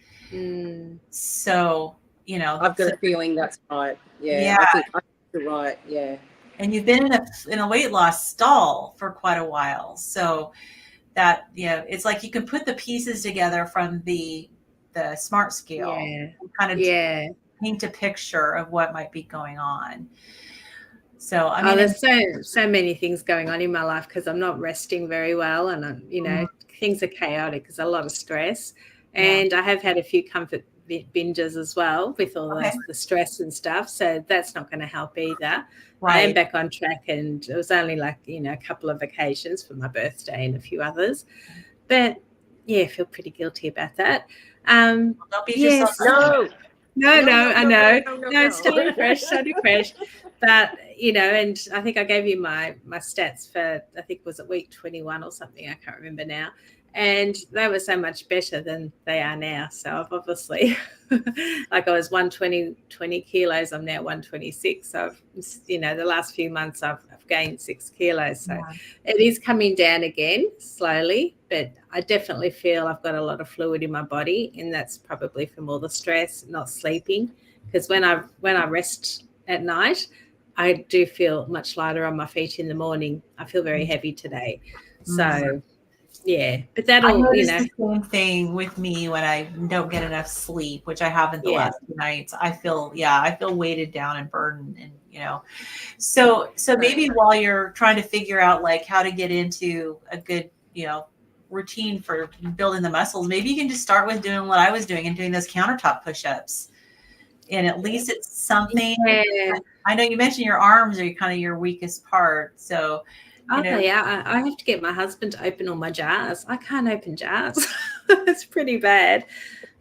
So, I've got a feeling that's right. Yeah, yeah. I think you're right. Yeah. And you've been in a weight loss stall for quite a while. So that, it's like you can put the pieces together from the SMART scale Yeah. and kind of paint a picture of what might be going on. So, I mean, there's so many things going on in my life because I'm not resting very well, and things are chaotic. There's a lot of stress, and I have had a few comfort binges as well with all the stress and stuff. So that's not going to help either. Right. I am back on track, and it was only like a couple of occasions for my birthday and a few others, but I feel pretty guilty about that. Don't beat yourself up. No, I know. No, starting fresh. But, and I think I gave you my stats for, I think, was it week 21 or something? I can't remember now. And they were so much better than they are now. So I've obviously, like I was 120 kilos, I'm now 126. So, the last few months I've gained 6 kilos. So it is coming down again slowly, but I definitely feel I've got a lot of fluid in my body, and that's probably from all the stress, not sleeping. Because when I rest at night, I do feel much lighter on my feet in the morning. I feel very heavy today. So, but that'll, I notice the same thing with me when I don't get enough sleep, which I haven't the last 2 nights. I feel weighted down and burdened, and so maybe while you're trying to figure out like how to get into a good, routine for building the muscles, maybe you can just start with doing what I was doing and doing those countertop push-ups. And at least it's something. I know you mentioned your arms are kind of your weakest part. So, I have to get my husband to open all my jars. I can't open jars. It's pretty bad.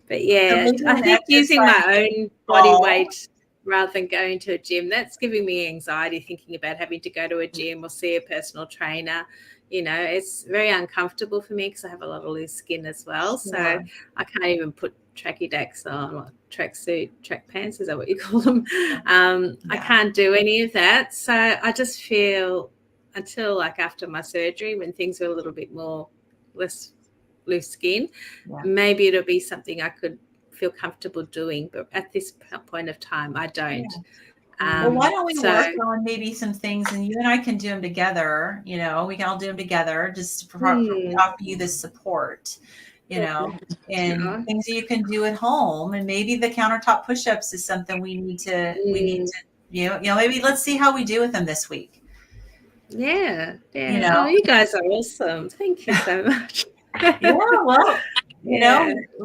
But so I think using my own body weight rather than going to a gym, that's giving me anxiety thinking about having to go to a gym or see a personal trainer. It's very uncomfortable for me because I have a lot of loose skin as well. So I can't even put tracky dacks on, tracksuit, track pants, is that what you call them? I can't do any of that. So I just feel until like after my surgery, when things are a little bit less loose skin, maybe it'll be something I could feel comfortable doing. But at this point of time, I don't. Well, why don't we work on maybe some things, and you and I can do them together. We can all do them together just to offer you this support, and things that you can do at home. And maybe the countertop push-ups is something we need to, maybe let's see how we do with them this week. Yeah. Oh, you guys are awesome. Thank you so much. Well,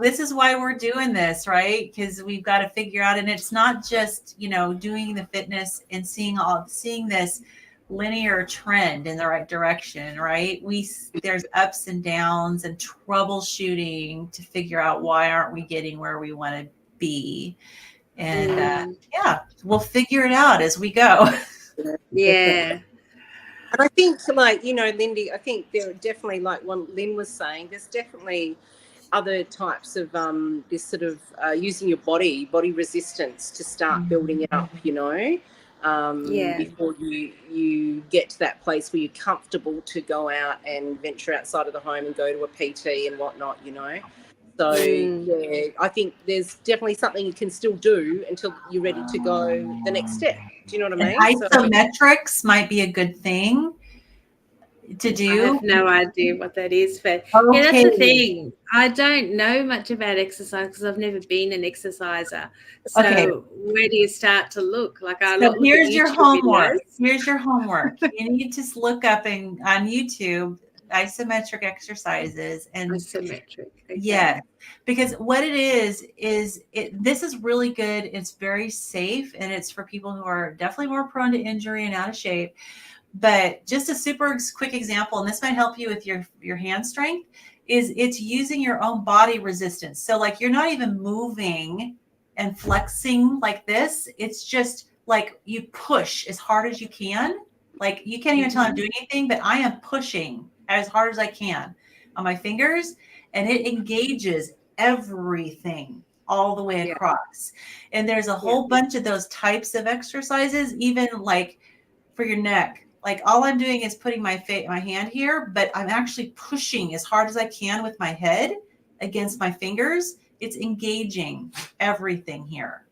this is why we're doing this, right? Because we've got to figure out, and it's not just, doing the fitness and seeing this linear trend in the right direction, right? There's ups and downs and troubleshooting to figure out why aren't we getting where we want to be. And we'll figure it out as we go. Yeah. And I think, Lindy, I think there are definitely, like what Lynn was saying, there's definitely other types of this sort of using your body resistance to start building it up, before you get to that place where you're comfortable to go out and venture outside of the home and go to a PT and whatnot, So, I think there's definitely something you can still do until you're ready to go the next step. Do you know what I mean? Isometrics might be a good thing to do. I have no idea what that is, but that's the thing. I don't know much about exercise because I've never been an exerciser. So where do you start to look? Here's your homework. Here's your homework. You need to look up on YouTube isometric exercises and isometric. Yes, because what it is this is really good. It's very safe, and it's for people who are definitely more prone to injury and out of shape. But just a super quick example, and this might help you with your hand strength, is it's using your own body resistance. So like you're not even moving and flexing like this. It's just like you push as hard as you can. Like you can't even tell I'm doing anything, but I am pushing as hard as I can on my fingers, and it engages everything all the way Yeah. across. And there's a whole bunch of those types of exercises, even like for your neck. Like all I'm doing is putting my hand here, but I'm actually pushing as hard as I can with my head against my fingers. It's engaging everything here.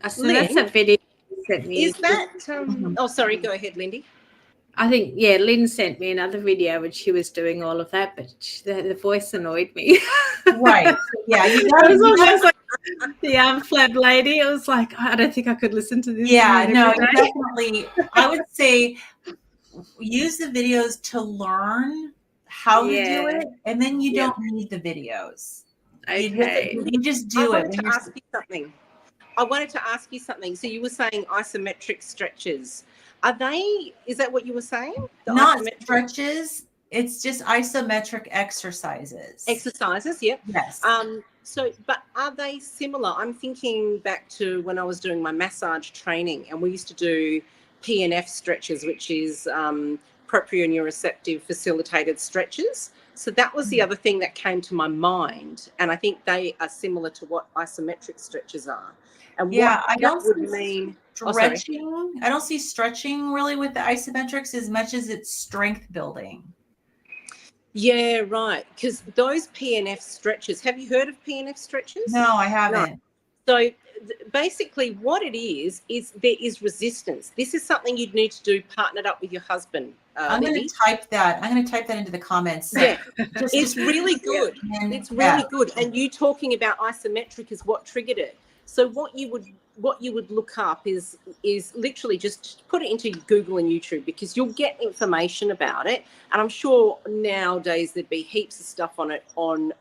So that's a video you sent me. Is that oh, sorry, go ahead, Lindy. I think, yeah, Lynn sent me another video when she was doing all of that, but the voice annoyed me. Right. Yeah, you It gotta, was almost like the arm flab lady. It was like, I don't think I could listen to this. yeah, no, every day. definitely. I would say use the videos to learn how to do it, and then you don't need the videos. Okay. You just I do it. wanted to ask you something. I wanted to ask you something. So you were saying isometric stretches. Is that what you were saying? The Not isometric stretches. It's just isometric exercises. exercises, yep. Yes. So, but are they similar? I'm thinking back to when I was doing my massage training, and we used to do PNF stretches, which is proprioceptive facilitated stretches. So that was the other thing that came to my mind, and I think they are similar to what isometric stretches are. And Yeah, what I that don't would see mean stretching. I don't see stretching really with the isometrics as much as it's strength building. Yeah, right. Because those PNF stretches, have you heard of PNF stretches? No, I haven't. So basically what it is there is resistance. This is something you'd need to do partnered up with your husband. I'm going to type that. I'm going to type that into the comments. Yeah, it's really good. It's really good. And you talking about isometric is what triggered it. So what you would look up is literally just put it into Google and YouTube, because you'll get information about it. And I'm sure nowadays there'd be heaps of stuff on it on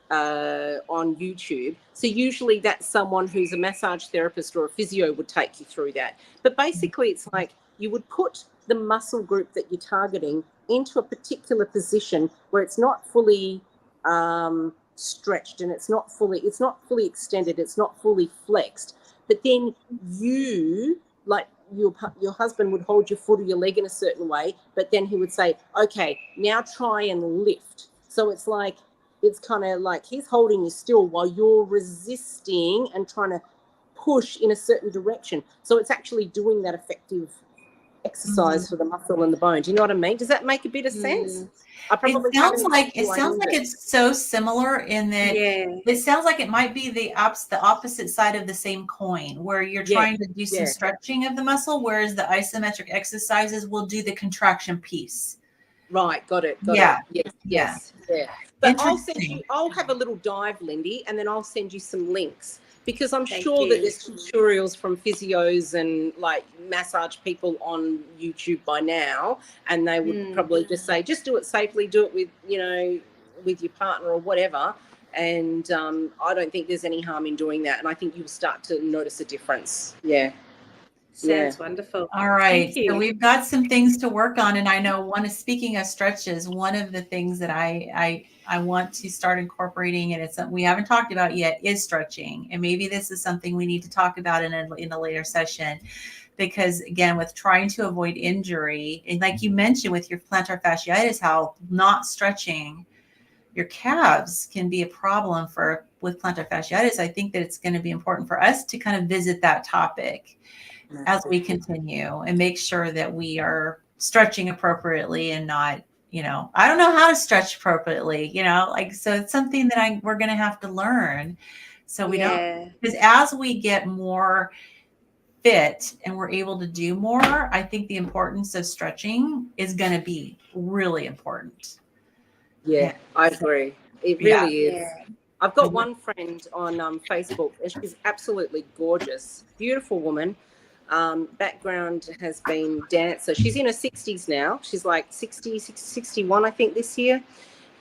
YouTube. So usually that's someone who's a massage therapist or a physio would take you through that. But basically it's like you would put the muscle group that you're targeting into a particular position where it's not fully stretched, and it's not fully extended, it's not fully flexed. But then you, like your husband would hold your foot or your leg in a certain way, but then he would say, okay, now try and lift. So it's like, it's kind of like he's holding you still while you're resisting and trying to push in a certain direction. So it's actually doing that effective exercise for the muscle and the bone. Do you know what I mean? Does that make a bit of sense? It sounds like it's so similar in that it sounds like it might be the opposite side of the same coin, where you're trying to do some stretching of the muscle, whereas the isometric exercises will do the contraction piece. Right, got it. Yes. But I'll have a little dive, Lindy, and then I'll send you some links, because I'm sure that there's tutorials from physios and like massage people on YouTube by now, and they would probably just say, just do it safely, do it with, with your partner or whatever. And I don't think there's any harm in doing that. And I think you'll start to notice a difference. Yeah. Sounds wonderful. All right. So we've got some things to work on. And I know speaking of stretches, one of the things that I want to start incorporating, and it's something we haven't talked about yet, is stretching. And maybe this is something we need to talk about in a later session, because again, with trying to avoid injury, and like you mentioned with your plantar fasciitis, how not stretching your calves can be a problem with plantar fasciitis. I think that it's going to be important for us to kind of visit that topic as we continue and make sure that we are stretching appropriately and not, I don't know how to stretch appropriately, so it's something that we're going to have to learn. So we don't, because as we get more fit and we're able to do more, I think the importance of stretching is going to be really important. Yeah, I agree. It really is. Yeah. I've got one friend on Facebook, and she's absolutely gorgeous, beautiful woman. Background has been dance. So she's in her 60s now. She's like 61, I think, this year.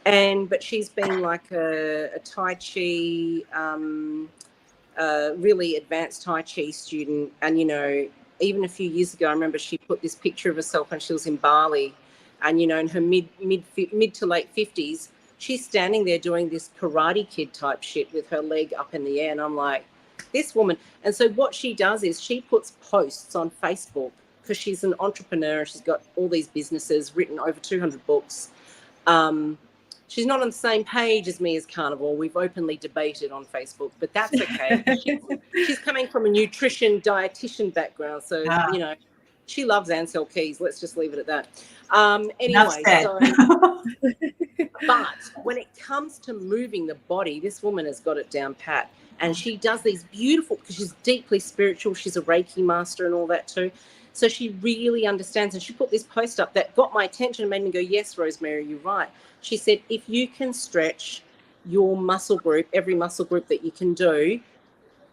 But she's been like a Tai Chi, really advanced Tai Chi student. And, even a few years ago, I remember she put this picture of herself when she was in Bali. And, in her mid to late 50s, she's standing there doing this Karate Kid type shit with her leg up in the air. And I'm like, this woman. And so what she does is she puts posts on Facebook, because she's an entrepreneur. She's got all these businesses, written over 200 books. She's not on the same page as me as carnivore. We've openly debated on Facebook, but that's okay. She's coming from a nutrition dietitian background, so she loves Ansel Keys. Let's just leave it at that. Anyway, but when it comes to moving the body, this woman has got it down pat, and she does these beautiful, because she's deeply spiritual. She's a Reiki master and all that too. So she really understands, and she put this post up that got my attention and made me go, yes, Rosemary, you're right. She said, if you can stretch your muscle group, every muscle group that you can do,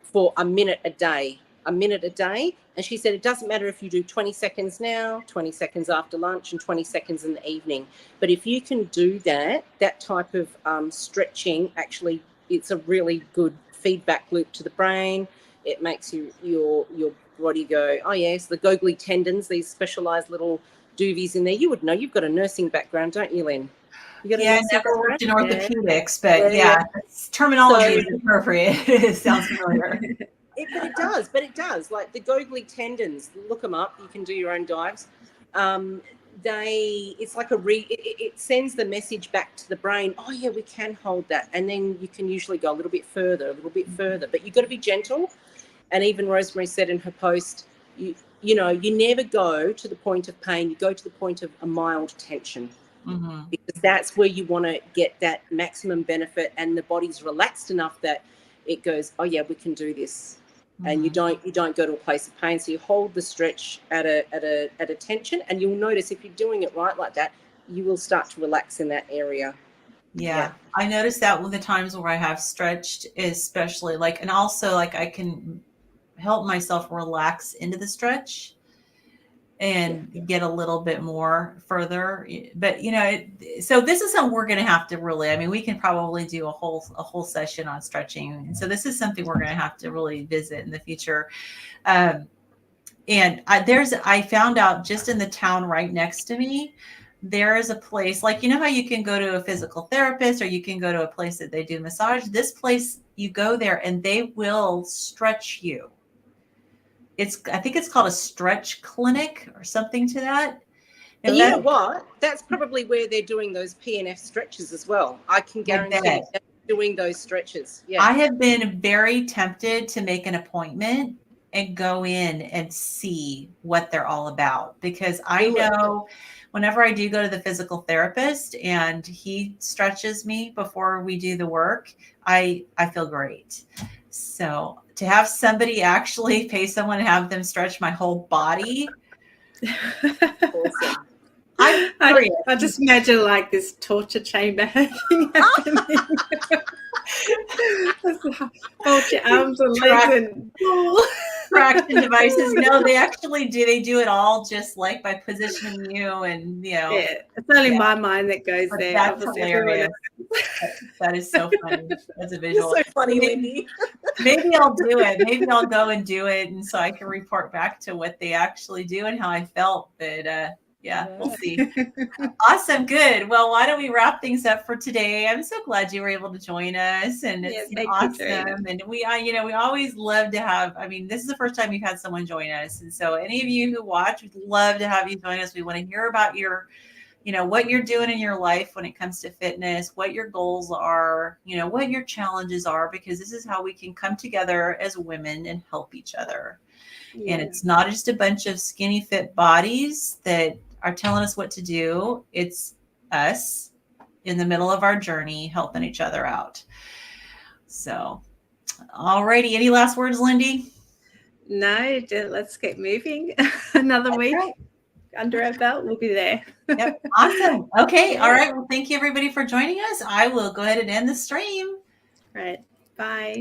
for a minute a day. And she said, it doesn't matter if you do 20 seconds now, 20 seconds after lunch, and 20 seconds in the evening. But if you can do that type of stretching, actually, it's a really good feedback loop to the brain. It makes your body go, oh yes, the goggly tendons, these specialized little doovies in there. You would know, you've got a nursing background, don't you, Lynn? I never worked in orthopedics, but terminology is appropriate. It sounds familiar. But it does. Like the goggly tendons, look them up. You can do your own dives. It's like it sends the message back to the brain. Oh yeah, we can hold that, and then you can usually go a little bit further. But you've got to be gentle. And even Rosemary said in her post, you never go to the point of pain. You go to the point of a mild tension. Mm-hmm. Because that's where you want to get that maximum benefit, and the body's relaxed enough that it goes, oh yeah, we can do this. Mm-hmm. And you don't go to a place of pain. So you hold the stretch at a tension, and you'll notice if you're doing it right like that, you will start to relax in that area. Yeah. I noticed that with the times where I have stretched, especially and also I can help myself relax into the stretch and get a little bit more further. But so this is something we're going to have to really, we can probably do a whole session on stretching. And so this is something we're going to have to really visit in the future. And I found out just in the town right next to me, there is a place, how you can go to a physical therapist, or you can go to a place that they do massage. This place, you go there and they will stretch you. I think it's called a stretch clinic or something to that. And you know what? That's probably where they're doing those PNF stretches as well. I can guarantee they're doing those stretches. Yeah. I have been very tempted to make an appointment and go in and see what they're all about, because I know whenever I do go to the physical therapist and he stretches me before we do the work, I feel great. So to have somebody actually pay someone and have them stretch my whole body. Awesome. I just imagine this torture chamber happening. Hold your arms and legs and traction devices. No, they actually do. They do it all just by positioning you, and it's only my mind that goes there. That's hilarious. That is so funny. That's a visual. You're so funny, Lindy. Maybe I'll do it. Maybe I'll go and do it, and so I can report back to what they actually do and how I felt. But we'll see. Awesome. Good. Well, why don't we wrap things up for today? I'm so glad you were able to join us, and it's awesome. And we always love to have, this is the first time we've had someone join us. And so any of you who watch, we'd love to have you join us. We want to hear about your, what you're doing in your life when it comes to fitness, what your goals are, what your challenges are, because this is how we can come together as women and help each other. Yeah. And it's not just a bunch of skinny fit bodies that are telling us what to do. It's us in the middle of our journey helping each other out. So, alrighty. Any last words, Lindy? No, let's get moving. Another week under our belt, we'll be there. Yep. Awesome. Okay. All right. Well, thank you everybody for joining us. I will go ahead and end the stream. Right. Bye.